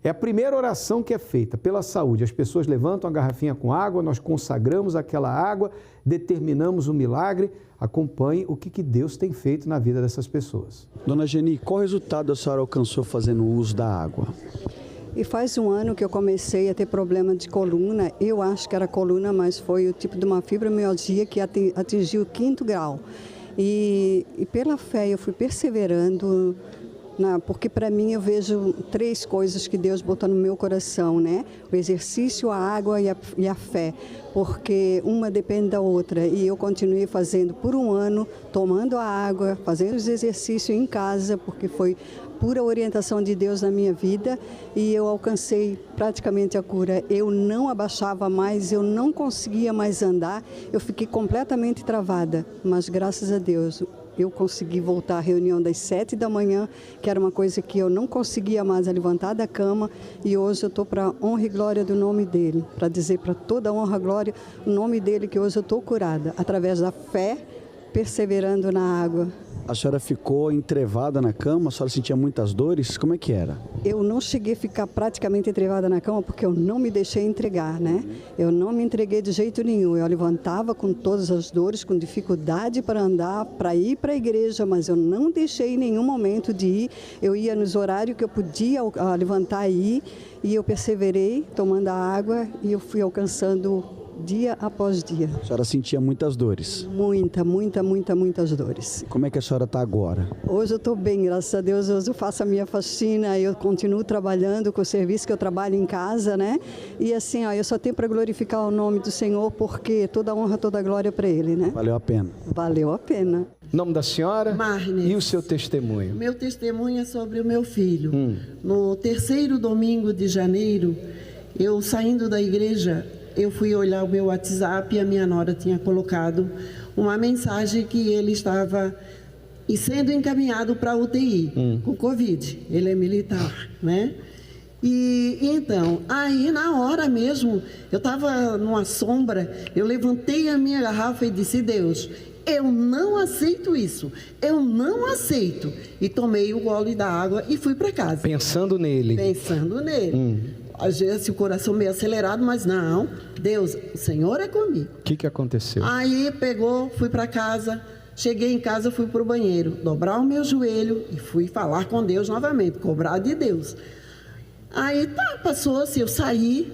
É a primeira oração que é feita pela saúde. As pessoas levantam a garrafinha com água, nós consagramos aquela água, determinamos o milagre. Acompanhe o que Deus tem feito na vida dessas pessoas. Dona Geni, qual resultado a senhora alcançou fazendo uso da água? E faz um ano que eu comecei a ter problema de coluna. Eu acho que era coluna, mas foi o tipo de uma fibromialgia que atingiu o 5º grau. E pela fé eu fui perseverando, porque para mim eu vejo 3 coisas que Deus botou no meu coração, né? O exercício, a água e a fé, porque uma depende da outra. E eu continuei fazendo por um ano, tomando a água, fazendo os exercícios em casa, porque foi pura orientação de Deus na minha vida e eu alcancei praticamente a cura. Eu não abaixava mais, eu não conseguia mais andar, eu fiquei completamente travada, mas graças a Deus eu consegui voltar à reunião das 7 da manhã, que era uma coisa que eu não conseguia mais levantar da cama, e hoje eu estou para honra e glória do nome dele, para dizer para toda honra e glória o nome dele, que hoje eu estou curada, através da fé, perseverando na água. A senhora ficou entrevada na cama? A senhora sentia muitas dores? Como é que era? Eu não cheguei a ficar praticamente entrevada na cama porque eu não me deixei entregar, né? Eu não me entreguei de jeito nenhum. Eu levantava com todas as dores, com dificuldade para andar, para ir para a igreja, mas eu não deixei em nenhum momento de ir. Eu ia nos horários que eu podia levantar e ir, e eu perseverei tomando a água e eu fui alcançando dia após dia. A senhora sentia muitas dores? Muitas dores. Como é que a senhora está agora? Hoje eu estou bem, graças a Deus. Hoje eu faço a minha faxina, eu continuo trabalhando com o serviço que eu trabalho em casa, né? E assim, eu só tenho para glorificar o nome do Senhor, porque toda honra, toda glória para Ele, né? Valeu a pena. Valeu a pena. Nome da senhora? Marnes. E o seu testemunho? Meu testemunho é sobre o meu filho. No 3º domingo de janeiro, eu saindo da igreja, eu fui olhar o meu WhatsApp e a minha nora tinha colocado uma mensagem que ele estava sendo encaminhado para a UTI com Covid. Ele é militar, né? E então, aí na hora mesmo, eu estava numa sombra, eu levantei a minha garrafa e disse: Deus, eu não aceito isso, eu não aceito. E tomei o gole da água e fui para casa. Pensando nele. Pensando nele. Às vezes o coração meio acelerado, mas não, Deus, o Senhor é comigo. O que aconteceu? Aí pegou, fui para casa, cheguei em casa, fui para o banheiro, dobrar o meu joelho e fui falar com Deus novamente, cobrar de Deus. Aí passou-se, eu saí.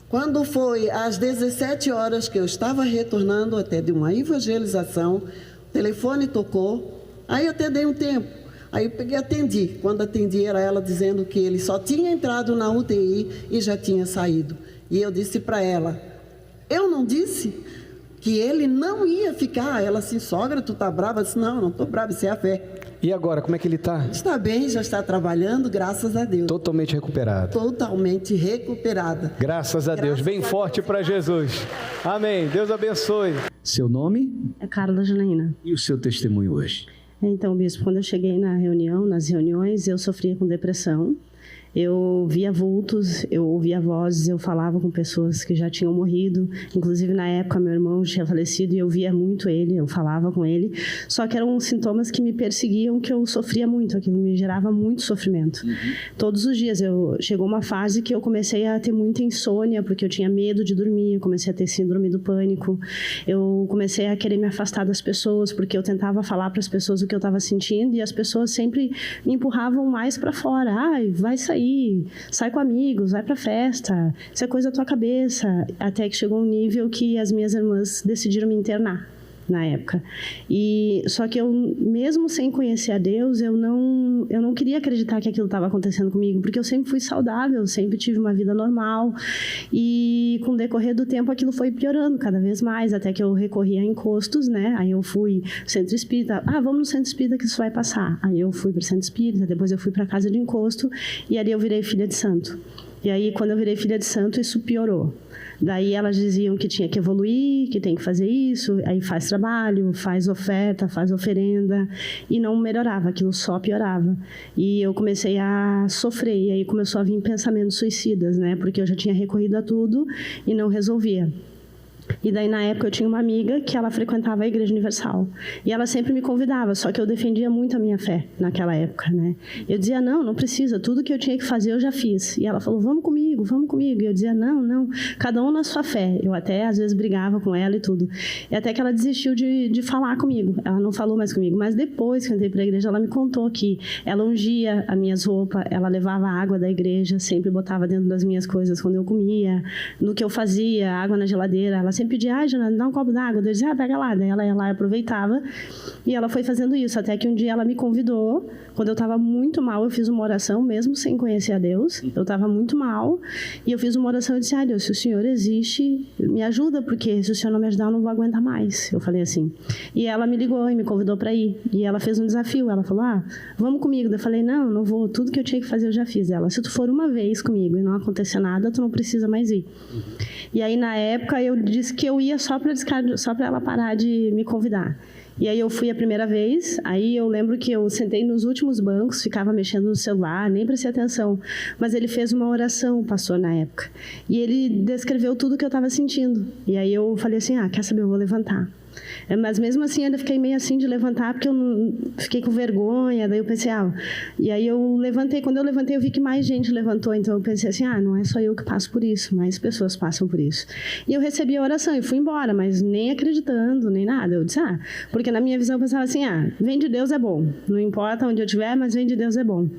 Quando foi às 17 horas que eu estava retornando até de uma evangelização, o telefone tocou, aí eu até dei um tempo. Aí eu peguei e atendi. Quando atendi, era ela dizendo que ele só tinha entrado na UTI e já tinha saído. E eu disse para ela, eu não disse que ele não ia ficar. Ela assim, sogra, tu tá brava? Eu disse, não estou brava, isso é a fé. E agora, como é que ele está? Está bem, já está trabalhando, graças a Deus. Totalmente recuperado. Totalmente recuperada. Graças a Deus. Bem forte para Jesus. Amém. Deus abençoe. Seu nome? É Carla Janaína. E o seu testemunho hoje? Então, bispo, quando eu cheguei nas reuniões, eu sofria com depressão. Eu via vultos, eu ouvia vozes, eu falava com pessoas que já tinham morrido. Inclusive, na época, meu irmão tinha falecido e eu via muito ele, eu falava com ele. Só que eram sintomas que me perseguiam, que eu sofria muito, aquilo me gerava muito sofrimento. Todos os dias, chegou uma fase que eu comecei a ter muita insônia, porque eu tinha medo de dormir, eu comecei a ter síndrome do pânico. Eu comecei a querer me afastar das pessoas, porque eu tentava falar para as pessoas o que eu estava sentindo e as pessoas sempre me empurravam mais para fora. Ai, vai sair. Sai com amigos, vai pra festa, isso é coisa da tua cabeça. Até que chegou um nível que as minhas irmãs decidiram me internar na época. E só que eu, mesmo sem conhecer a Deus, eu não queria acreditar que aquilo estava acontecendo comigo, porque eu sempre fui saudável, sempre tive uma vida normal. E com o decorrer do tempo aquilo foi piorando cada vez mais, até que eu recorri a encostos, né? Aí eu fui centro espírita, vamos no centro espírita que isso vai passar. Aí eu fui para o centro espírita, depois eu fui para a casa de encosto e ali eu virei filha de santo. E aí, quando eu virei filha de santo, isso piorou. Daí elas diziam que tinha que evoluir, que tem que fazer isso, aí faz trabalho, faz oferta, faz oferenda, e não melhorava, aquilo só piorava. E eu comecei a sofrer, e aí começou a vir pensamentos suicidas, né? Porque eu já tinha recorrido a tudo e não resolvia. E daí, na época, eu tinha uma amiga que ela frequentava a Igreja Universal. E ela sempre me convidava, só que eu defendia muito a minha fé naquela época, né? Eu dizia, não precisa, tudo que eu tinha que fazer eu já fiz. E ela falou, vamos comigo. E eu dizia, não, cada um na sua fé. Eu até, às vezes, brigava com ela e tudo. E até que ela desistiu de falar comigo. Ela não falou mais comigo. Mas depois que eu entrei para a igreja, ela me contou que ela ungia as minhas roupas, ela levava a água da igreja, sempre botava dentro das minhas coisas quando eu comia, no que eu fazia, água na geladeira, ela sempre pedia, Jana, dá um copo d'água. Eu dizia, pega lá. Daí ela ia lá e aproveitava. E ela foi fazendo isso, até que um dia ela me convidou, quando eu estava muito mal, eu fiz uma oração, mesmo sem conhecer a Deus, eu estava muito mal, e eu fiz uma oração e disse, Deus, se o Senhor existe, me ajuda, porque se o Senhor não me ajudar, eu não vou aguentar mais. Eu falei assim. E ela me ligou e me convidou para ir. E ela fez um desafio, ela falou, vamos comigo. Eu falei, não vou, tudo que eu tinha que fazer eu já fiz. Ela, se tu for uma vez comigo e não acontecer nada, tu não precisa mais ir. E aí, na época, eu disse que eu ia só para ela parar de me convidar. E aí eu fui a primeira vez, aí eu lembro que eu sentei nos últimos bancos, ficava mexendo no celular, nem prestei atenção. Mas ele fez uma oração, o pastor, na época. E ele descreveu tudo que eu estava sentindo. E aí eu falei assim, quer saber, eu vou levantar. Mas mesmo assim, eu ainda fiquei meio assim de levantar, porque eu não, fiquei com vergonha, daí eu pensei, e aí eu levantei, quando eu levantei eu vi que mais gente levantou, então eu pensei assim, não é só eu que passo por isso, mais pessoas passam por isso. E eu recebi a oração e fui embora, mas nem acreditando, nem nada, eu disse, porque na minha visão eu pensava assim, vem de Deus é bom, não importa onde eu estiver, mas vem de Deus é bom.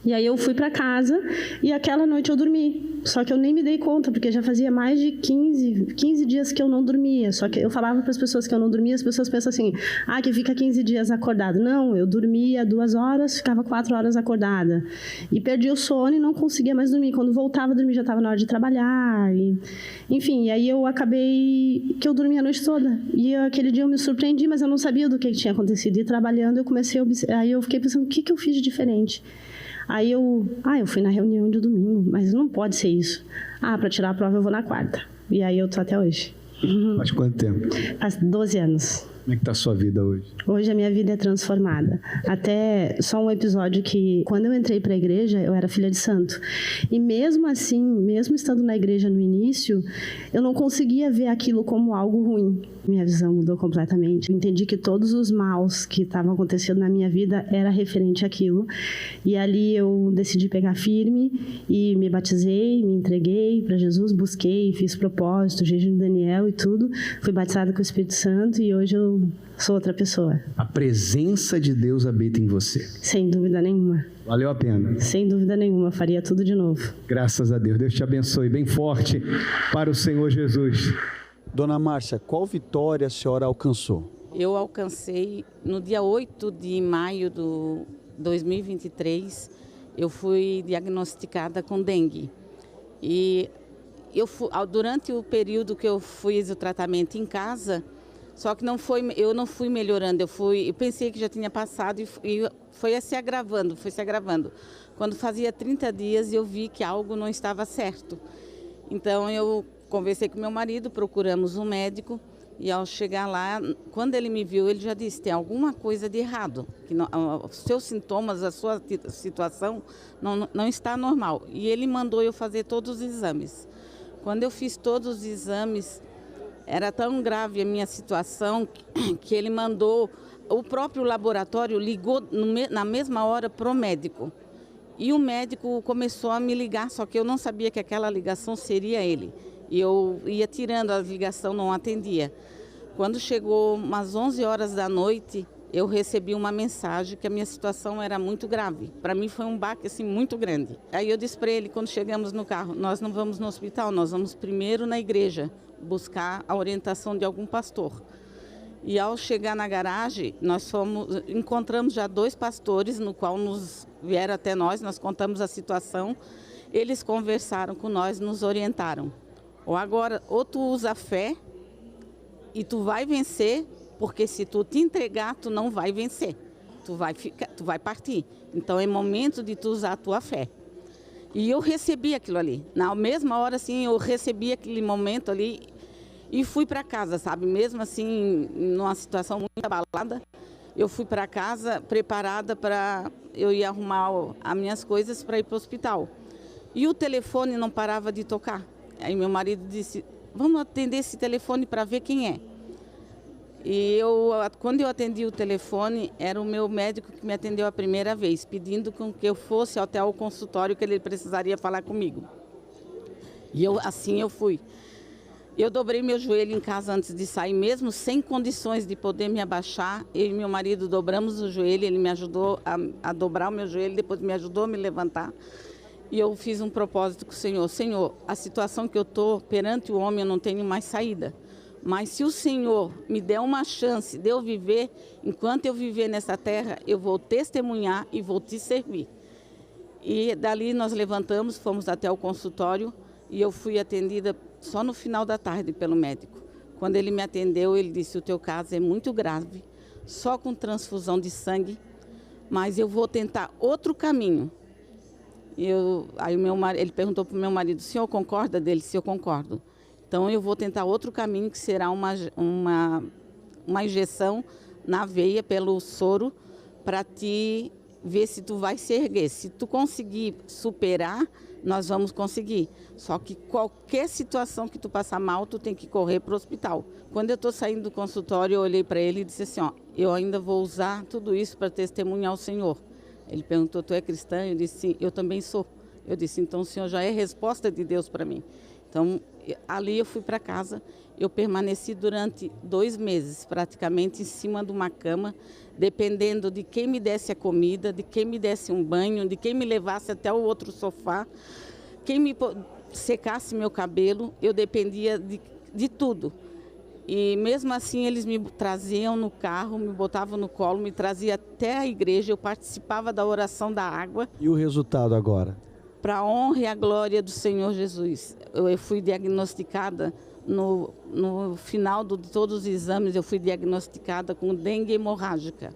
E aí eu fui para casa e aquela noite eu dormi. Só que eu nem me dei conta, porque já fazia mais de 15 dias que eu não dormia. Só que eu falava para as pessoas que eu não dormia, as pessoas pensam assim, que fica 15 dias acordado. Não, eu dormia 2 horas, ficava 4 horas acordada. E perdi o sono e não conseguia mais dormir. Quando voltava a dormir já estava na hora de trabalhar. Enfim, e aí eu acabei que eu dormi a noite toda. E aquele dia eu me surpreendi, mas eu não sabia do que tinha acontecido. E trabalhando eu comecei aí eu fiquei pensando, o que eu fiz de diferente? Aí eu fui na reunião de domingo, mas não pode ser isso. Para tirar a prova eu vou na quarta. E aí eu tô até hoje. Faz quanto tempo? Há 12 anos. Como é que está a sua vida hoje? Hoje a minha vida é transformada. Até só um episódio que, quando eu entrei para a igreja, eu era filha de santo. E mesmo assim, mesmo estando na igreja no início, eu não conseguia ver aquilo como algo ruim. Minha visão mudou completamente. Eu entendi que todos os maus que estavam acontecendo na minha vida era referente àquilo. E ali eu decidi pegar firme e me batizei, me entreguei para Jesus, busquei, fiz propósito, jejum de Daniel e tudo. Fui batizada com o Espírito Santo e hoje eu sou outra pessoa. A presença de Deus habita em você. Sem dúvida nenhuma. Valeu a pena. Sem dúvida nenhuma, faria tudo de novo. Graças a Deus. Deus te abençoe bem forte para o Senhor Jesus. Dona Márcia, qual vitória a senhora alcançou? Eu alcancei no dia 8 de maio de 2023, eu fui diagnosticada com dengue. E durante o período que eu fiz o tratamento em casa, só que eu não fui melhorando, eu pensei que já tinha passado e foi se agravando. Quando fazia 30 dias eu vi que algo não estava certo. Então eu conversei com meu marido, procuramos um médico e ao chegar lá, quando ele me viu, ele já disse, tem alguma coisa de errado, que os seus sintomas, a sua situação não está normal. E ele mandou eu fazer todos os exames. Quando eu fiz todos os exames, era tão grave a minha situação que ele mandou, o próprio laboratório ligou na mesma hora para o médico. E o médico começou a me ligar, só que eu não sabia que aquela ligação seria ele. E eu ia tirando a ligação, não atendia. Quando chegou umas 11 horas da noite, eu recebi uma mensagem que a minha situação era muito grave. Para mim foi um baque assim, muito grande. Aí eu disse para ele, quando chegamos no carro, nós não vamos no hospital, nós vamos primeiro na igreja buscar a orientação de algum pastor. E ao chegar na garagem, encontramos já 2 pastores, no qual vieram até nós contamos a situação. Eles conversaram com nós, nos orientaram. Ou tu usa a fé e tu vai vencer, porque se tu te entregar, tu não vai vencer. Tu vai partir. Então é momento de tu usar a tua fé. E eu recebi aquilo ali. Na mesma hora, assim, eu recebi aquele momento ali e fui para casa, sabe? Mesmo assim, numa situação muito abalada, eu fui para casa preparada para eu ir arrumar as minhas coisas para ir para o hospital. E o telefone não parava de tocar. Aí meu marido disse, vamos atender esse telefone para ver quem é. E quando eu atendi o telefone, era o meu médico que me atendeu a primeira vez, pedindo que eu fosse até o consultório que ele precisaria falar comigo. E assim eu fui. Eu dobrei meu joelho em casa antes de sair, mesmo sem condições de poder me abaixar. Eu e meu marido dobramos o joelho, ele me ajudou a dobrar o meu joelho, depois me ajudou a me levantar. E eu fiz um propósito com o Senhor. Senhor, a situação que eu estou perante o homem, eu não tenho mais saída. Mas se o Senhor me der uma chance de eu viver, enquanto eu viver nessa terra, eu vou testemunhar e vou te servir. E dali nós levantamos, fomos até o consultório e eu fui atendida só no final da tarde pelo médico. Quando ele me atendeu, ele disse, o teu caso é muito grave, só com transfusão de sangue, mas eu vou tentar outro caminho. Ele perguntou para o meu marido, o senhor concorda dele? Se eu concordo. Então eu vou tentar outro caminho, que será uma injeção na veia pelo soro, para te ver se tu vai se erguer. Se tu conseguir superar, nós vamos conseguir. Só que qualquer situação que tu passar mal, tu tem que correr para o hospital. Quando eu estou saindo do consultório, eu olhei para ele e disse assim, eu ainda vou usar tudo isso para testemunhar o Senhor. Ele perguntou, tu é cristã? Eu disse, sim, eu também sou. Eu disse, então o Senhor já é resposta de Deus para mim. Então, ali eu fui para casa, eu permaneci durante 2 meses, praticamente em cima de uma cama, dependendo de quem me desse a comida, de quem me desse um banho, de quem me levasse até o outro sofá, quem me secasse meu cabelo, eu dependia de tudo. E mesmo assim eles me traziam no carro, me botavam no colo, me traziam até a igreja, eu participava da oração da água. E o resultado agora? Para a honra e a glória do Senhor Jesus. Eu fui diagnosticada, no final de todos os exames, eu fui diagnosticada com dengue hemorrágica.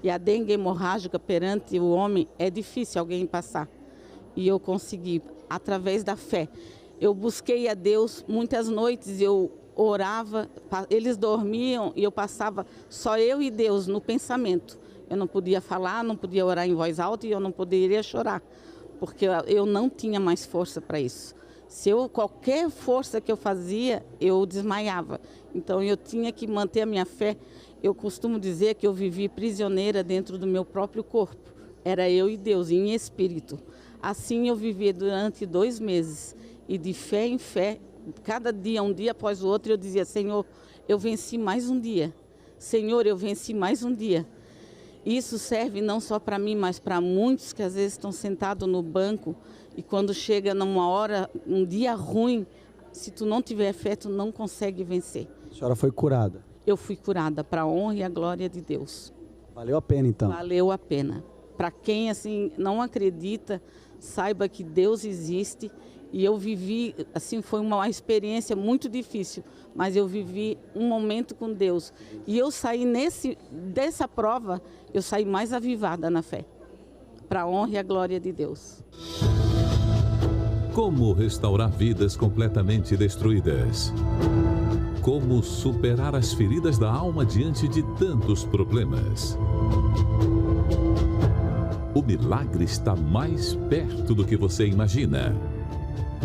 E a dengue hemorrágica perante o homem é difícil alguém passar. E eu consegui, através da fé. Eu busquei a Deus, muitas noites eu orava, eles dormiam e eu passava só eu e Deus no pensamento. Eu não podia falar, não podia orar em voz alta e eu não poderia chorar, porque eu não tinha mais força para isso. Qualquer força que eu fazia, eu desmaiava. Então eu tinha que manter a minha fé. Eu costumo dizer que eu vivi prisioneira dentro do meu próprio corpo. Era eu e Deus, em espírito. Assim eu vivia durante 2 meses. E de fé em fé, cada dia, um dia após o outro, eu dizia: Senhor, eu venci mais um dia. Senhor, eu venci mais um dia. Isso serve não só para mim, mas para muitos que às vezes estão sentados no banco e quando chega numa hora, um dia ruim, se tu não tiver fé, tu não consegue vencer. A senhora foi curada? Eu fui curada, para a honra e a glória de Deus. Valeu a pena, então? Valeu a pena. Para quem assim não acredita, saiba que Deus existe. E eu vivi, assim, foi uma experiência muito difícil, mas eu vivi um momento com Deus. E eu saí dessa prova, eu saí mais avivada na fé, para a honra e a glória de Deus. Como restaurar vidas completamente destruídas? Como superar as feridas da alma diante de tantos problemas? O milagre está mais perto do que você imagina.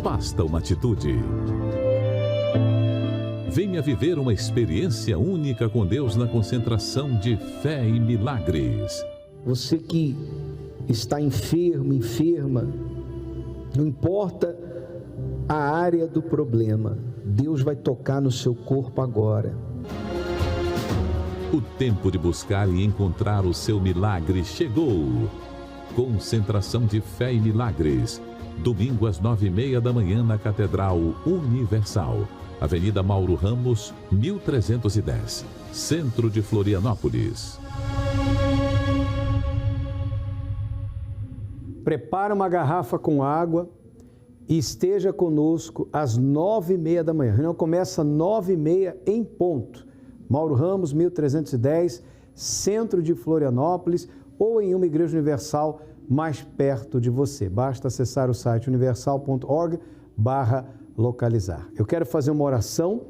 Basta uma atitude. Venha viver uma experiência única com Deus na concentração de fé e milagres. Você que está enfermo, enferma, não importa a área do problema, Deus vai tocar no seu corpo agora. O tempo de buscar e encontrar o seu milagre chegou. Concentração de fé e milagres. Domingo às 9h30 da manhã na Catedral Universal. Avenida Mauro Ramos, 1310. Centro de Florianópolis. Prepara uma garrafa com água e esteja conosco às 9h30 da manhã. A reunião começa às 9h30 em ponto. Mauro Ramos, 1310, Centro de Florianópolis, ou em uma igreja universal mais perto de você. Basta acessar o site universal.org/localizar. Eu quero fazer uma oração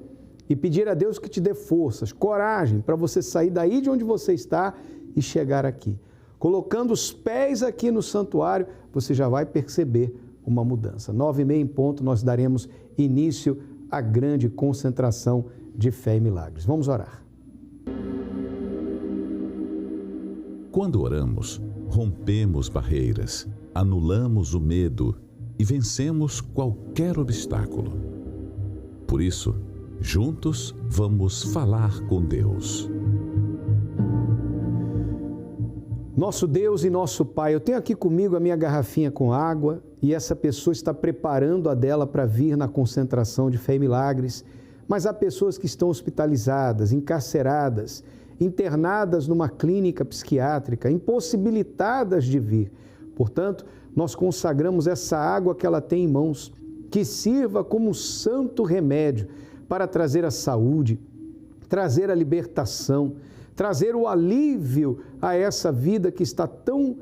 e pedir a Deus que te dê forças, coragem para você sair daí de onde você está e chegar aqui. Colocando os pés aqui no santuário, você já vai perceber uma mudança. 9h30 em ponto, nós daremos início à grande concentração de fé e milagres. Vamos orar. Quando oramos, rompemos barreiras, anulamos o medo e vencemos qualquer obstáculo. Por isso, juntos vamos falar com Deus. Nosso Deus e nosso Pai, eu tenho aqui comigo a minha garrafinha com água e essa pessoa está preparando a dela para vir na concentração de fé e milagres, mas há pessoas que estão hospitalizadas, encarceradas, internadas numa clínica psiquiátrica, impossibilitadas de vir. Portanto, nós consagramos essa água que ela tem em mãos, que sirva como um santo remédio para trazer a saúde, trazer a libertação, trazer o alívio a essa vida que está tão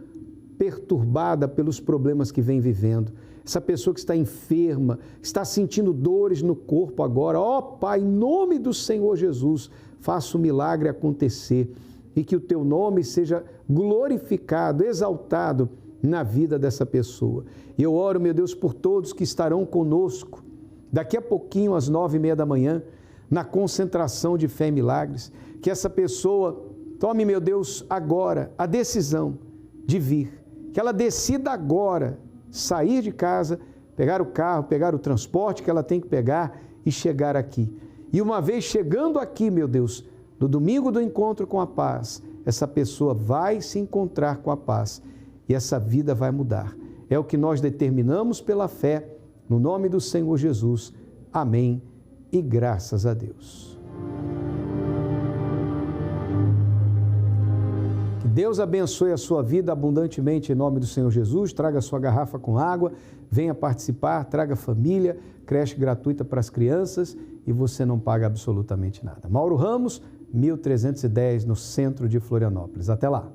perturbada pelos problemas que vem vivendo. Essa pessoa que está enferma, está sentindo dores no corpo agora. Ó Pai, em nome do Senhor Jesus, faça o milagre acontecer e que o Teu nome seja glorificado, exaltado na vida dessa pessoa. E eu oro, meu Deus, por todos que estarão conosco daqui a pouquinho, às 9h30 da manhã, na concentração de fé e milagres, que essa pessoa tome, meu Deus, agora a decisão de vir, que ela decida agora sair de casa, pegar o carro, pegar o transporte que ela tem que pegar e chegar aqui. E uma vez chegando aqui, meu Deus, no domingo do encontro com a paz, essa pessoa vai se encontrar com a paz e essa vida vai mudar. É o que nós determinamos pela fé, no nome do Senhor Jesus. Amém e graças a Deus. Que Deus abençoe a sua vida abundantemente em nome do Senhor Jesus. Traga sua garrafa com água, venha participar, traga família, creche gratuita para as crianças e você não paga absolutamente nada. Mauro Ramos, 1310, no centro de Florianópolis. Até lá.